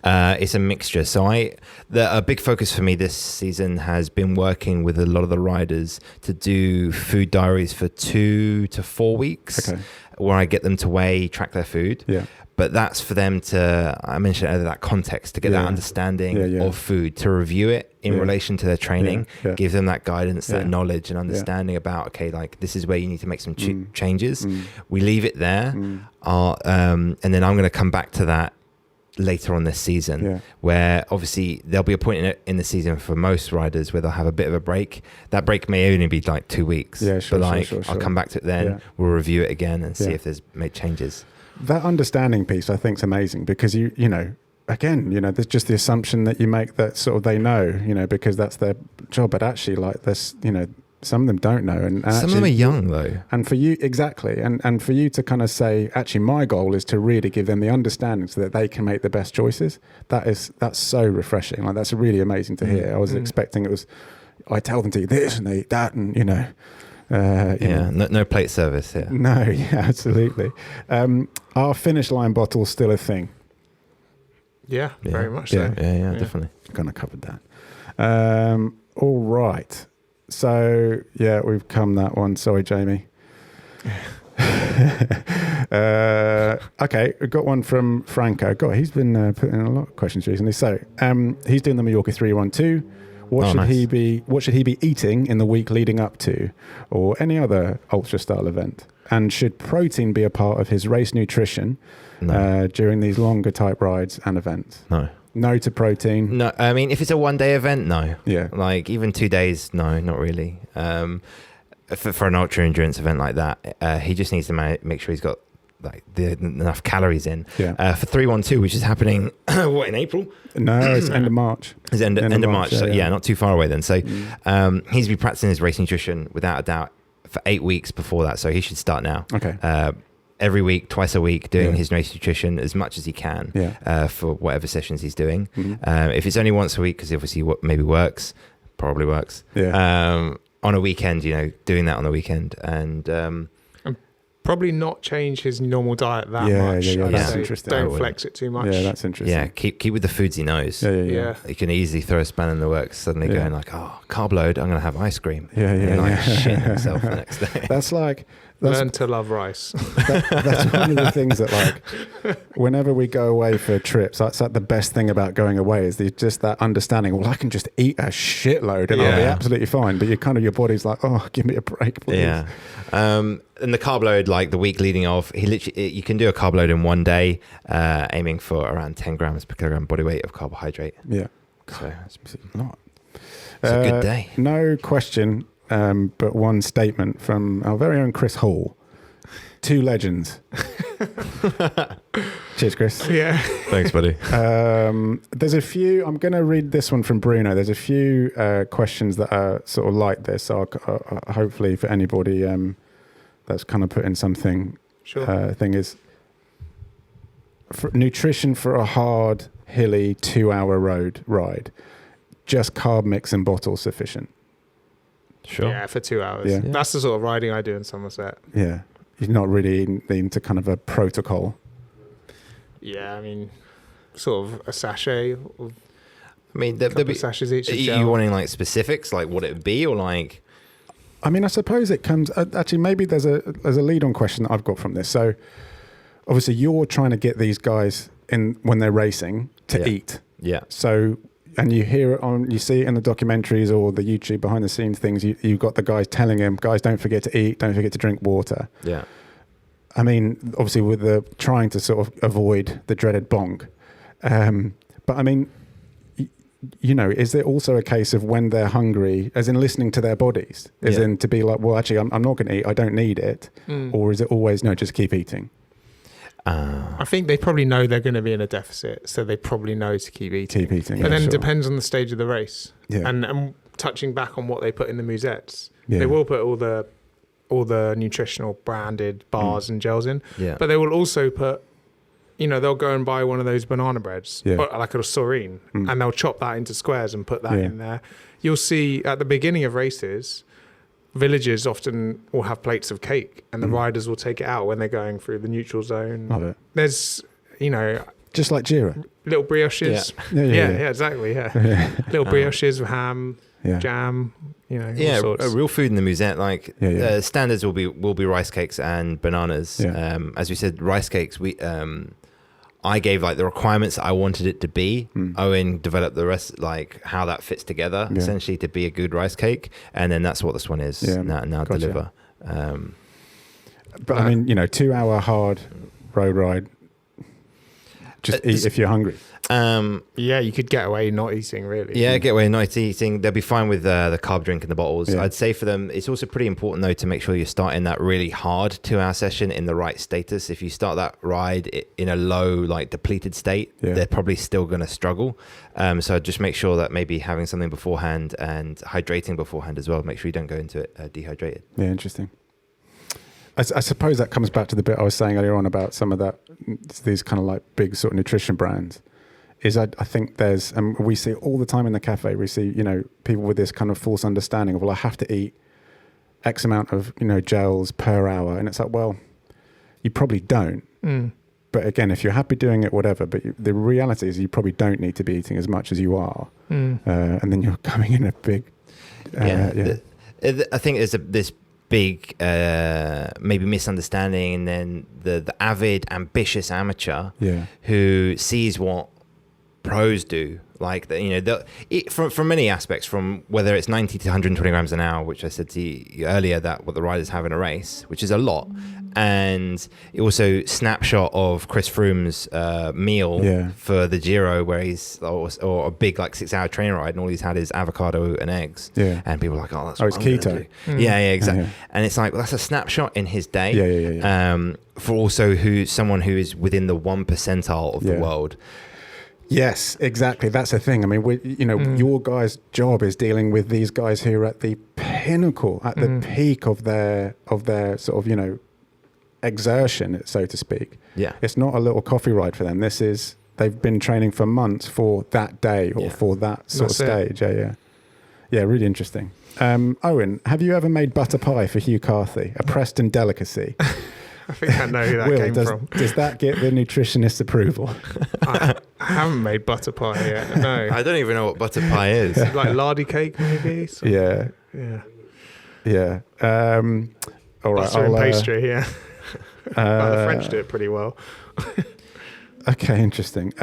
It's a mixture. So a big focus for me this season has been working with a lot of the riders to do food diaries for 2 to 4 weeks, where I get them to track their food. Yeah. But that's for them to, I mentioned earlier, that context, to get that understanding of food, to review it in relation to their training, give them that guidance, that knowledge and understanding about, this is where you need to make some changes. We leave it there. And then I'm going to come back to that later on this season, where obviously there'll be a point in the season for most riders where they'll have a bit of a break. That break may only be like 2 weeks. Yeah, sure, but I'll come back to it then. We'll review it again and see if there's made changes. That understanding piece, I think, is amazing because there's just the assumption that you make that sort of they know, because that's their job. But actually, some of them don't know, and some of them are young though. And for you, exactly, and for you to kind of say, actually, my goal is to really give them the understanding so that they can make the best choices. That's so refreshing. Like that's really amazing to hear. I was expecting I tell them to eat this and they eat that, and no plate service here. No, absolutely. Are finish line bottles still a thing? Yeah, very much so. Yeah, definitely. Kind of covered that. All right. So, we've come that one. Sorry, Jamie. Okay, we've got one from Franco. God, he's been putting in a lot of questions recently. So he's doing the Mallorca 312. What should he be eating in the week leading up to, or any other ultra style event? And should protein be a part of his race nutrition during these longer type rides and events? No to protein. No, I mean, if it's a 1 day event, no. Yeah. Like even 2 days, no, not really. For an ultra endurance event like that, he just needs to make sure he's got like enough calories in. Yeah. For 312, which is happening in April? No, it's end of March. It's end of March. So yeah, not too far away then. So he needs to be practicing his race nutrition without a doubt for 8 weeks before that. So he should start now. Okay. Every week, twice a week, doing his race nutrition as much as he can for whatever sessions he's doing. If it's only once a week, because obviously probably works. Yeah. On a weekend, doing that on the weekend, and probably not change his normal diet that much. Yeah, that's interesting. Don't flex it too much. Yeah, that's interesting. Yeah, keep with the foods he knows. Yeah. You can easily throw a spanner in the works, suddenly going like, carb load, I'm going to have ice cream. Yeah. Shit himself the next day. That's learn to love rice. That's one of the things that, like, whenever we go away for trips, that's like the best thing about going away is just that understanding. Well, I can just eat a shitload and I'll be absolutely fine. But your body's like, oh, give me a break, please. Yeah. And the carb load, like the week leading off, you can do a carb load in 1 day, aiming for around 10 grams per kilogram body weight of carbohydrate. Yeah. So it's a lot. It's a good day. No question. But one statement from our very own Chris Hall. 2 legends. Cheers, Chris. Yeah. Thanks, buddy. There's a few, I'm going to read this one from Bruno. There's a few questions that are sort of like this. So hopefully for anybody that's kind of put in something, thing is, nutrition for a hard, hilly 2-hour road ride. Just carb mix and bottle sufficient? Sure. Yeah, for 2 hours. Yeah. That's the sort of riding I do in Somerset. Yeah. You're not really into kind of a protocol. Yeah, I mean, sort of a sachet. I mean, there'll be sachets each. Are you wanting like specifics, like what it would be, or like? I mean, I suppose it comes. Actually, maybe there's a lead-on question that I've got from this. So, obviously, you're trying to get these guys in when they're racing to eat. Yeah. So, and you hear it you see it in the documentaries or the YouTube behind-the-scenes things. You've got the guys telling him, guys, don't forget to eat, don't forget to drink water. Yeah. I mean, obviously, with the trying to sort of avoid the dreaded bonk. But I mean, is there also a case of when they're hungry, as in listening to their bodies, as in to be like, well, actually, I'm not going to eat, I don't need it, or is it always no, just keep eating? I think they probably know they're going to be in a deficit, so they probably know to keep eating. But then it depends on the stage of the race, yeah. and touching back on what they put in the musettes, yeah. they will put all the nutritional branded bars and gels in, but they will also put, they'll go and buy one of those banana breads, or like a saurine, and they'll chop that into squares and put that in there. You'll see at the beginning of races, villages often will have plates of cake, and the riders will take it out when they're going through the neutral zone. Love it. There's, just like Jira. Little brioches. Yeah, exactly. Yeah. Little brioches with ham, jam. A real food in the musette. Like standards will be rice cakes and bananas. Yeah. As we said, rice cakes. I gave like the requirements that I wanted it to be. Owen developed the rest, like how that fits together, essentially to be a good rice cake, and then that's what this one is now gotcha. Deliver. But I mean, 2-hour hard road ride. Just eat if you're hungry. You could get away not eating, really. Yeah, get away not eating. They'll be fine with the carb drink in the bottles. Yeah. I'd say for them, it's also pretty important, though, to make sure you're starting that really hard 2-hour session in the right status. If you start that ride in a low, like depleted state, they're probably still going to struggle. So just make sure that maybe having something beforehand and hydrating beforehand as well. Make sure you don't go into it dehydrated. Yeah, interesting. I suppose that comes back to the bit I was saying earlier on about some of these kind of like big sort of nutrition brands. I think there's, and we see it all the time in the cafe, we see, people with this kind of false understanding of, well, I have to eat X amount of, gels per hour. And it's like, well, you probably don't. But again, if you're happy doing it, whatever, but the reality is you probably don't need to be eating as much as you are. And then you're coming in a big, I think there's this big maybe misunderstanding, and then the avid, ambitious amateur who sees what pros do, like from many aspects, from whether it's 90 to 120 grams an hour, which I said to you earlier, that what the riders have in a race, which is a lot, and also snapshot of Chris Froome's meal for the Giro, where he's or a big like 6 hour train ride, and all he's had is avocado and eggs, and people are like, oh, that's what it's I'm keto. Yeah, exactly. And it's like, well, that's a snapshot in his day. For also someone who is within the 1 percentile of the world. Yes, exactly. That's the thing. I mean, your guys' job is dealing with these guys who are at the pinnacle, at the peak of their sort of, exertion, so to speak. Yeah. It's not a little coffee ride for them. They've been training for months for that day or for that sort of stage. Yeah, really interesting. Owen, have you ever made butter pie for Hugh Carthy, a Preston delicacy? I think I know who that came from. Does that get the nutritionist approval? I haven't made butter pie yet. No. I don't even know what butter pie is. Like lardy cake, maybe? Yeah. All right. Butter and pastry, yeah. The French do it pretty well. Okay, interesting.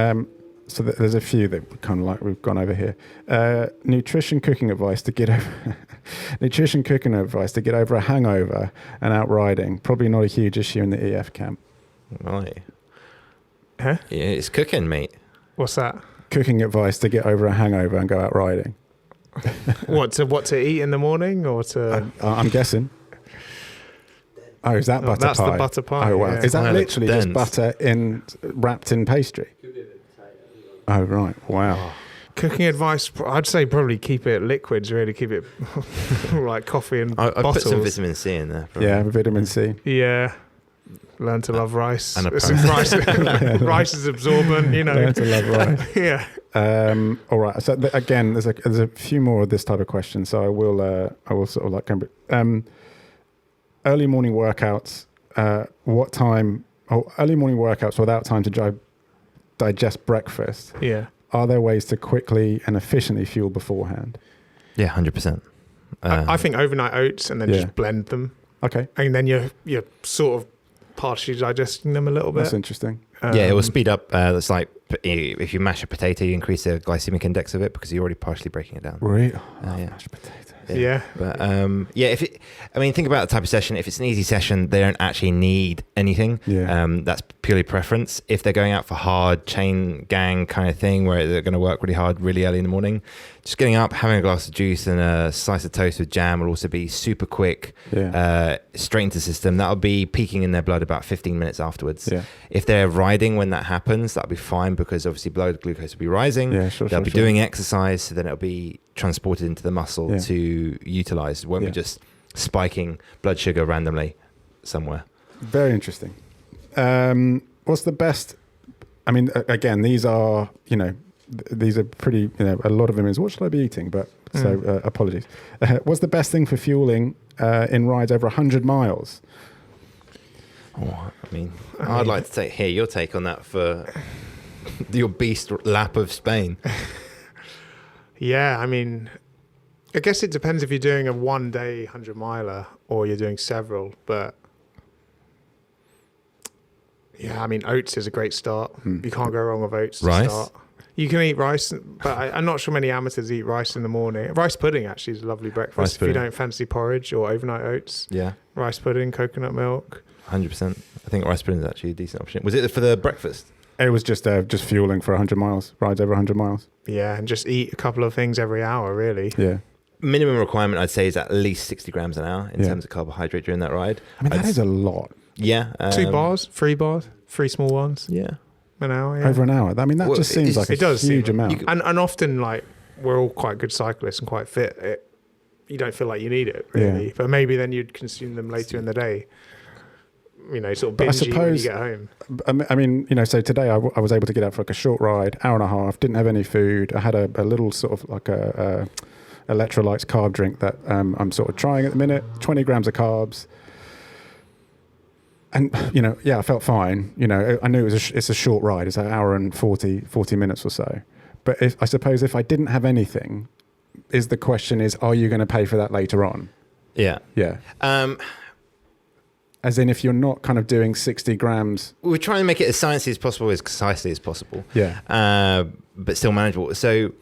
So there's a few that kind of like we've gone over here. Nutrition cooking advice to get over a hangover and out riding. Probably not a huge issue in the EF camp. Right. Huh? Yeah, it's cooking, mate. What's that? Cooking advice to get over a hangover and go out riding. What to eat in the morning, or to? I'm guessing. Oh, is that butter pie? That's the butter pie. Oh, wow. Yeah. Is that literally just butter wrapped in pastry? Oh, right. Wow. Cooking advice, I'd say probably keep it liquids, really. Keep it like coffee and I bottles. put some vitamin C in there. Probably. Yeah, vitamin C. Yeah. Learn to love rice. And rice is absorbent, Learn to love rice. Yeah. All right. So again, there's a few more of this type of questions. So I will sort of like come back. Early morning workouts. What time? Early morning workouts without time to digest breakfast. Yeah. Are there ways to quickly and efficiently fuel beforehand? Yeah, 100%. I think overnight oats and then just blend them. Okay. And then you're sort of partially digesting them a little bit. That's interesting. It will speed up. It's like if you mash a potato, you increase the glycemic index of it because you're already partially breaking it down. Right. Mashed potatoes. Yeah. But think about the type of session. If it's an easy session, they don't actually need anything. Yeah. That's purely preference. If they're going out for hard chain gang kind of thing where they're going to work really hard really early in the morning, just getting up, having a glass of juice and a slice of toast with jam will also be super quick, straight into the system. That'll be peaking in their blood about 15 minutes afterwards. Yeah. If they're riding when that happens, that'll be fine because obviously blood glucose will be rising. Yeah, they'll be doing exercise, so then it'll be transported into the muscle to utilize. It won't be just spiking blood sugar randomly somewhere. Very interesting. What's the best? I mean, again, these are pretty, a lot of them is what should I be eating? But so apologies. What's the best thing for fueling in rides over 100 miles? I'd like to hear your take on that for your beast lap of Spain. Yeah, I guess it depends if you're doing a 1 day 100 miler or you're doing several, but yeah, oats is a great start. You can't go wrong with oats to start. You can eat rice, but I'm not sure many amateurs eat rice in the morning. Rice pudding actually is a lovely breakfast if you don't fancy porridge or overnight oats. Yeah. Rice pudding, coconut milk. 100%. I think rice pudding is actually a decent option. Was it for the breakfast? It was just fueling for 100 miles, rides over 100 miles. Yeah, and just eat a couple of things every hour, really. Yeah. Minimum requirement, I'd say, is at least 60 grams an hour in terms of carbohydrate during that ride. That is a lot. Yeah. 2 bars, 3 bars, 3 small ones. Yeah. An hour, yeah. Over an hour. That just seems like a huge amount. And often, we're all quite good cyclists and quite fit. You don't feel like you need it, really. Yeah. But maybe then you'd consume them later in the day. Sort of binge eat when you get home. So today I was able to get out for a short ride, hour and a half, didn't have any food. I had a little sort of like a electrolytes carb drink that I'm sort of trying at the minute, 20 grams of carbs. And, I felt fine. I knew it's a short ride. It's an hour and 40 minutes or so. But I suppose if I didn't have anything, the question is, are you going to pay for that later on? Yeah. Yeah. Um, As in, if you're not kind of doing 60 grams. we're trying to make it as sciencey as possible, as concisely as possible. Yeah. But still manageable. So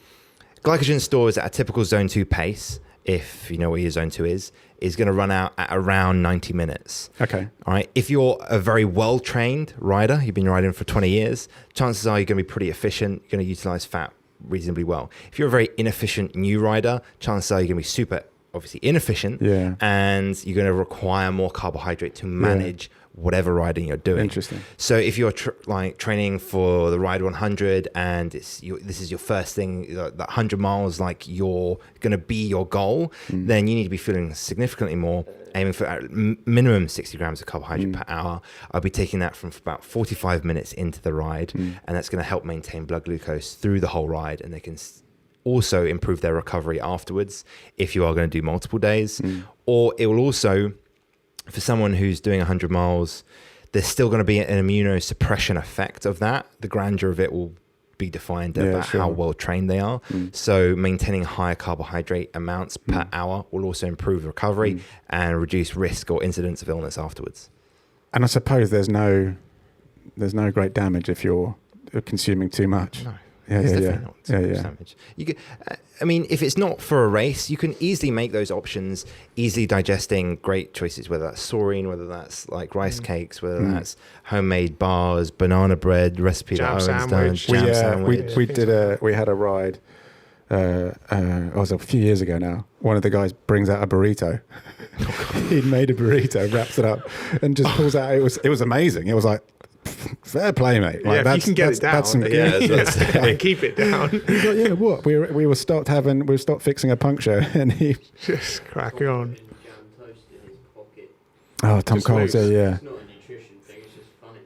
glycogen stores at a typical zone 2 pace, if you know what your zone 2 is going to run out at around 90 minutes. Okay. All right. If you're a very well-trained rider, you've been riding for 20 years, chances are you're going to be pretty efficient. You're going to utilize fat reasonably well. If you're a very inefficient new rider, chances are you're going to be super obviously inefficient, and you're going to require more carbohydrate to manage whatever riding you're doing. Interesting. So if you're training for the Ride 100 and this is your first thing, that 100 miles, like you're going to be your goal, then you need to be feeling significantly more, aiming for minimum 60 grams of carbohydrate per hour. I'll be taking that from about 45 minutes into the ride, and that's going to help maintain blood glucose through the whole ride, and they can also improve their recovery afterwards if you are going to do multiple days. Or it will also, for someone who's doing 100 miles, there's still going to be an immunosuppression effect of that. The grandeur of it will be defined about how well trained they are. So maintaining higher carbohydrate amounts per hour will also improve recovery and reduce risk or incidence of illness afterwards. And I suppose there's no great damage if you're consuming too much. No. It's definitely not too much damage. You could, I mean, if it's not for a race, you can easily make those options, easily digesting great choices, whether that's saurine, whether that's like rice cakes, whether that's homemade bars, banana bread recipe Jam that Owen's sandwich. done, jam sandwich. We had a ride. It was a few years ago now. One of the guys brings out a burrito. He'd made a burrito, wraps it up, and just pulls out. It was amazing. It was like, fair play, mate. Like, if you can get it down, that's keep it down. He's like, yeah, what? We were stopped fixing a puncture, and he Just crack on. Oh, Tom Just Coles, loose. yeah. It's not a nutrition thing, it's just funny.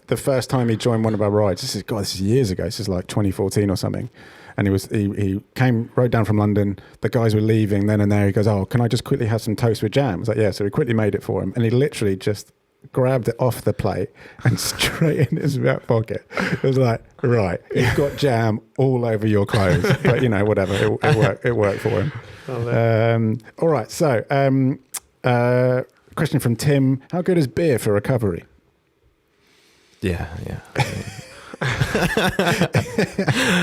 The first time he joined one of our rides, this is years ago. This is like 2014 or something. And he came right down from London. The guys were leaving then and there. He goes, "Oh, can I just quickly have some toast with jam?" I was like, "Yeah." So we quickly made it for him, and he literally just grabbed it off the plate and straight in his back pocket. It was like, right, you've got jam all over your clothes, but whatever. It worked for him. All right. So, question from Tim: how good is beer for recovery? Yeah.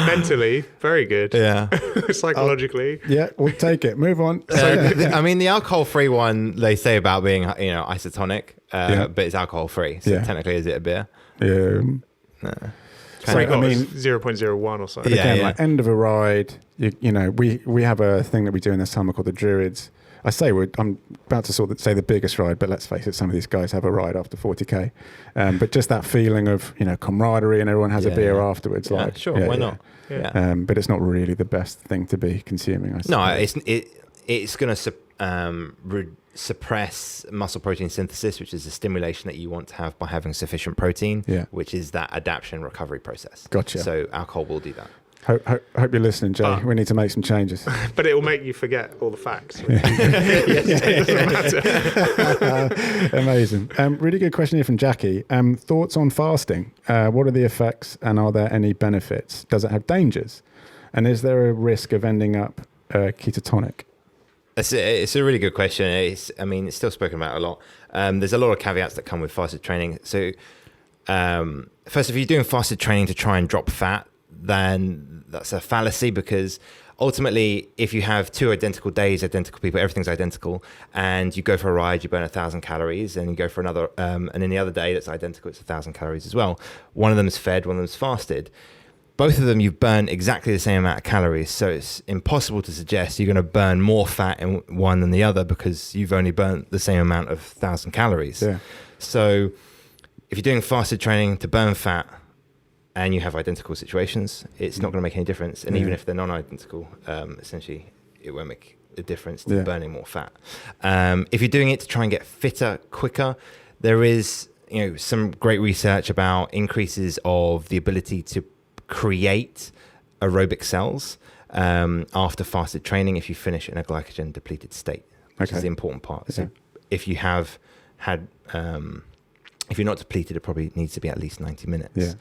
Mentally, very good. Yeah. Psychologically. Yeah, we'll take it. Move on. I mean, the alcohol-free one, they say about being, isotonic, but it's alcohol-free. So technically, is it a beer? Yeah. No. So I mean, 0.01 or something. Again, like end of a ride, we have a thing that we do in the summer called the Druids. I'm about to say the biggest ride, but let's face it, some of these guys have a ride after 40k. But just that feeling of camaraderie, and everyone has a beer afterwards. Yeah, like, sure, why not? Yeah. But it's not really the best thing to be consuming. No, it's going to suppress muscle protein synthesis, which is the stimulation that you want to have by having sufficient protein, which is that adaptation recovery process. Gotcha. So alcohol will do that. Hope you're listening, Jay. We need to make some changes. But it will make you forget all the facts. Amazing. Really good question here from Jackie. Thoughts on fasting? What are the effects, and are there any benefits? Does it have dangers? And is there a risk of ending up ketogenic? It's a really good question. It's still spoken about a lot. There's a lot of caveats that come with fasted training. So first, if you're doing fasted training to try and drop fat, then that's a fallacy, because ultimately, if you have two identical days, identical people, everything's identical, and you go for a ride, you burn 1,000 calories, and you go for another, and then the other day that's identical, it's 1,000 calories as well. One of them is fed, one of them is fasted. Both of them, you've burned exactly the same amount of calories, so it's impossible to suggest you're going to burn more fat in one than the other, because you've only burnt the same amount of 1,000 calories. Yeah. So if you're doing fasted training to burn fat, and you have identical situations, it's not going to make any difference. And even if they're non-identical, essentially, it won't make a difference to burning more fat. If you're doing it to try and get fitter quicker, there is some great research about increases of the ability to create aerobic cells after fasted training if you finish in a glycogen depleted state, which is the important part. So if you have had... if you're not depleted, it probably needs to be at least 90 minutes.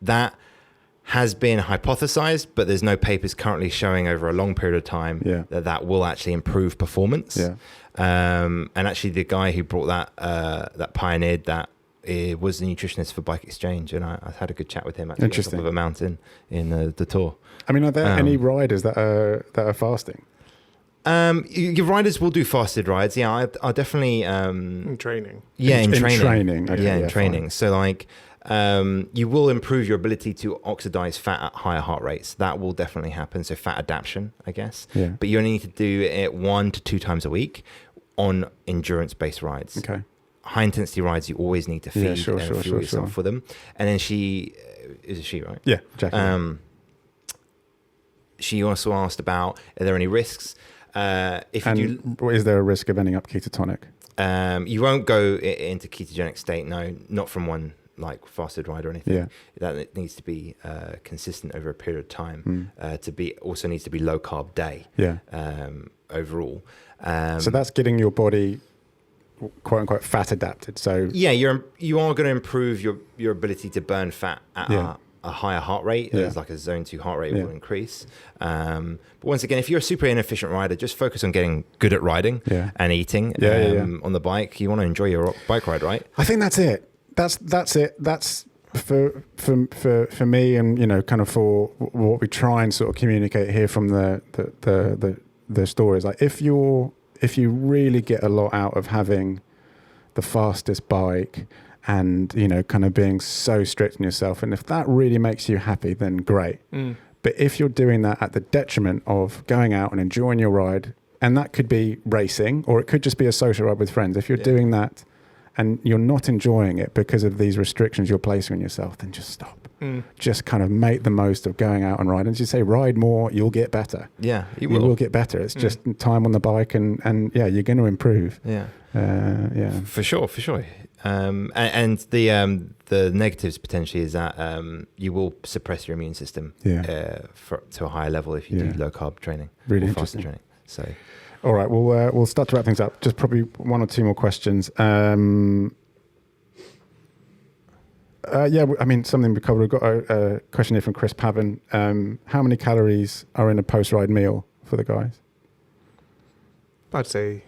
That has been hypothesized, but there's no papers currently showing over a long period of time that will actually improve performance. Yeah. And actually, the guy who brought that pioneered that was the nutritionist for Bike Exchange, and I had a good chat with him actually on top of a mountain in the Tour. I mean, are there any riders that are fasting? Your riders will do fasted rides. Yeah, I definitely in training. Yeah, in training. Okay, in training. Fine. So like, you will improve your ability to oxidize fat at higher heart rates. That will definitely happen. So fat adaptation, I guess. Yeah. But you only need to do it 1 to 2 times a week on endurance-based rides. Okay. High intensity rides, you always need to feed and fuel yourself for them. And then she, right? Yeah, Jackie. She also asked about, are there any risks? Is there a risk of ending up ketotonic? You won't go into ketogenic state, no, not from one like fasted ride or anything. Yeah. That needs to be consistent over a period of time. Also needs to be low carb day. Yeah. Overall. So that's getting your body quote unquote fat adapted. So yeah, you are going to improve your ability to burn fat at a higher heart rate. There's like a zone 2 heart rate will increase. But once again, if you're a super inefficient rider, just focus on getting good at riding and eating on the bike. You want to enjoy your bike ride, right? I think that's it. That's it. That's for me, and kind of for what we try and sort of communicate here from the stories. Like if you really get a lot out of having the fastest bike and, kind of being so strict on yourself, and if that really makes you happy, then great. But if you're doing that at the detriment of going out and enjoying your ride, and that could be racing, or it could just be a social ride with friends, if you're doing that and you're not enjoying it because of these restrictions you're placing on yourself, then just stop. Just kind of make the most of going out and riding. As you say, ride more, you'll get better. Yeah, you will get better. It's just time on the bike, and you're going to improve. Yeah, for sure. And the negatives potentially is that you will suppress your immune system to a higher level if you do low carb training, really or interesting faster training. So, all right, we'll start to wrap things up. Just probably 1 or 2 more questions. I mean, something we covered. We've got a question here from Chris Pavan. How many calories are in a post-ride meal for the guys? I'd say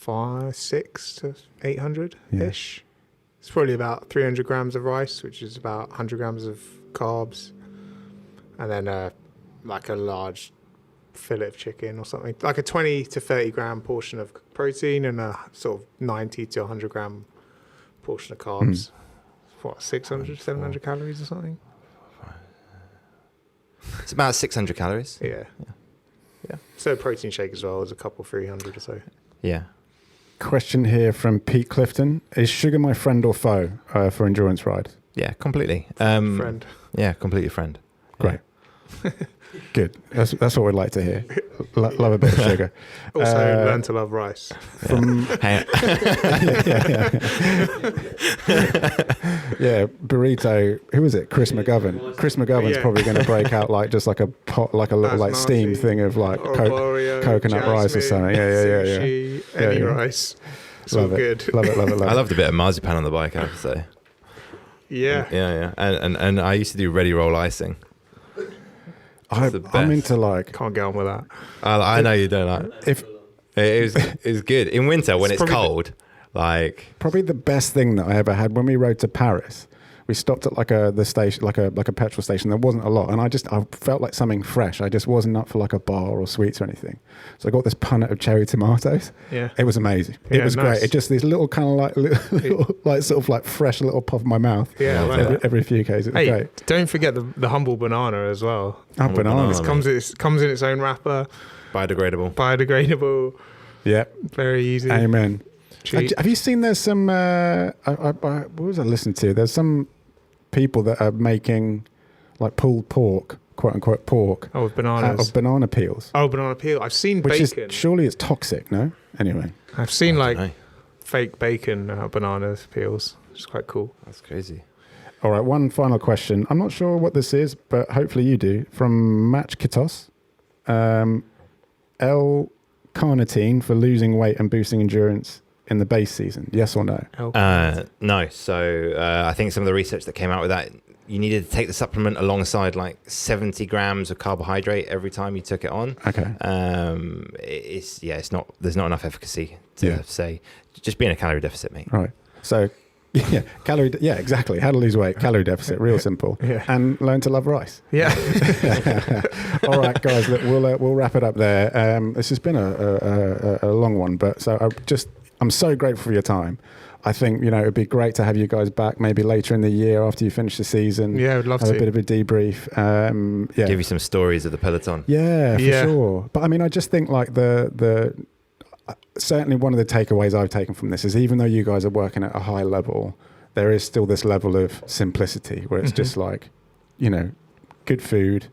600 to 800-ish. It's probably about 300 grams of rice, which is about 100 grams of carbs. And then like a large fillet of chicken or something. Like a 20 to 30 gram portion of protein and a sort of 90 to 100 gram portion of carbs. What, 600, 700 calories or something? It's about 600 calories. Yeah. So a protein shake as well is a couple 300 or so. Yeah. Question here from Pete Clifton. Is sugar my friend or foe for endurance ride? Yeah, completely. Friend. Yeah, completely friend. Great. Good. That's what we'd like to hear. Love a bit of sugar. Also learn to love rice. Burrito. Who is it? Chris McGovern. Chris McGovern's probably going to break out like just like a pot, like a little like steam thing of like coconut jasmine, rice or something. Sushi, any rice. It's all good. Love it. I loved a bit of marzipan on the bike, I have to say. Yeah. And I used to do ready roll icing. I'm into like. Can't get on with that. I know you don't like. If it was good in winter when it's cold. Probably the best thing that I ever had when we rode to Paris. We stopped at like the station, like a petrol station. There wasn't a lot, and I felt like something fresh. I just wasn't up for like a bar or sweets or anything. So I got this punnet of cherry tomatoes. Yeah, it was amazing. It was great. It just these little kind of like little like sort of like fresh little puff in my mouth. Yeah, every few Ks. It was great. Don't forget the humble banana as well. Banana. It comes in its own wrapper. Biodegradable. Yeah. Very easy. Amen. Have you seen there's some what was I listening to? There's some people that are making like pulled pork, quote unquote pork. With bananas. Out of banana peels. Banana peel. I've seen bacon. Surely it's toxic, no? Anyway. I've seen fake bacon banana peels. It's quite cool. That's crazy. All right, one final question. I'm not sure what this is, but hopefully you do. From Match Kitos. L-carnitine for losing weight and boosting endurance in the base season, yes or no? No. So I think some of the research that came out with that you needed to take the supplement alongside like 70 grams of carbohydrate every time you took it on. Okay. It's not, there's not enough efficacy to say, just be in a calorie deficit, mate. Right. So, exactly. How to lose weight, calorie deficit, real simple. Yeah. And learn to love rice. Yeah. All right, guys, look, we'll wrap it up there. This has been a long one, but I'm so grateful for your time. I think, it'd be great to have you guys back maybe later in the year after you finish the season. Yeah, I'd love have to. a bit of a debrief. Give you some stories of the peloton. Yeah, for sure. But I mean, I just think like certainly one of the takeaways I've taken from this is even though you guys are working at a high level, there is still this level of simplicity where it's just like, good food.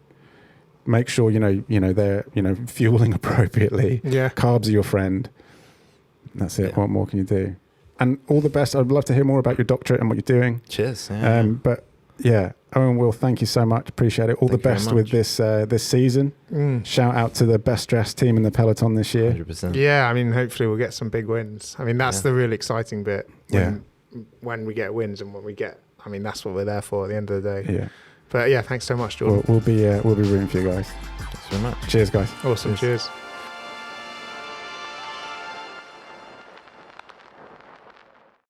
Make sure, they're, fueling appropriately. Yeah. Carbs are your friend. That's it. Yeah. What more can you do? And all the best. I'd love to hear more about your doctorate and what you're doing. Cheers. But yeah, Owen, Will, thank you so much. Appreciate it. All the best with this this season. Shout out to the best dressed team in the peloton this year. 100%. Yeah, I mean, hopefully we'll get some big wins. I mean, that's the really exciting bit. When we get wins and that's what we're there for at the end of the day. Yeah. But yeah, thanks so much, Jordan. We'll be rooting for you guys. Thanks very much. Cheers, guys. Awesome. Cheers.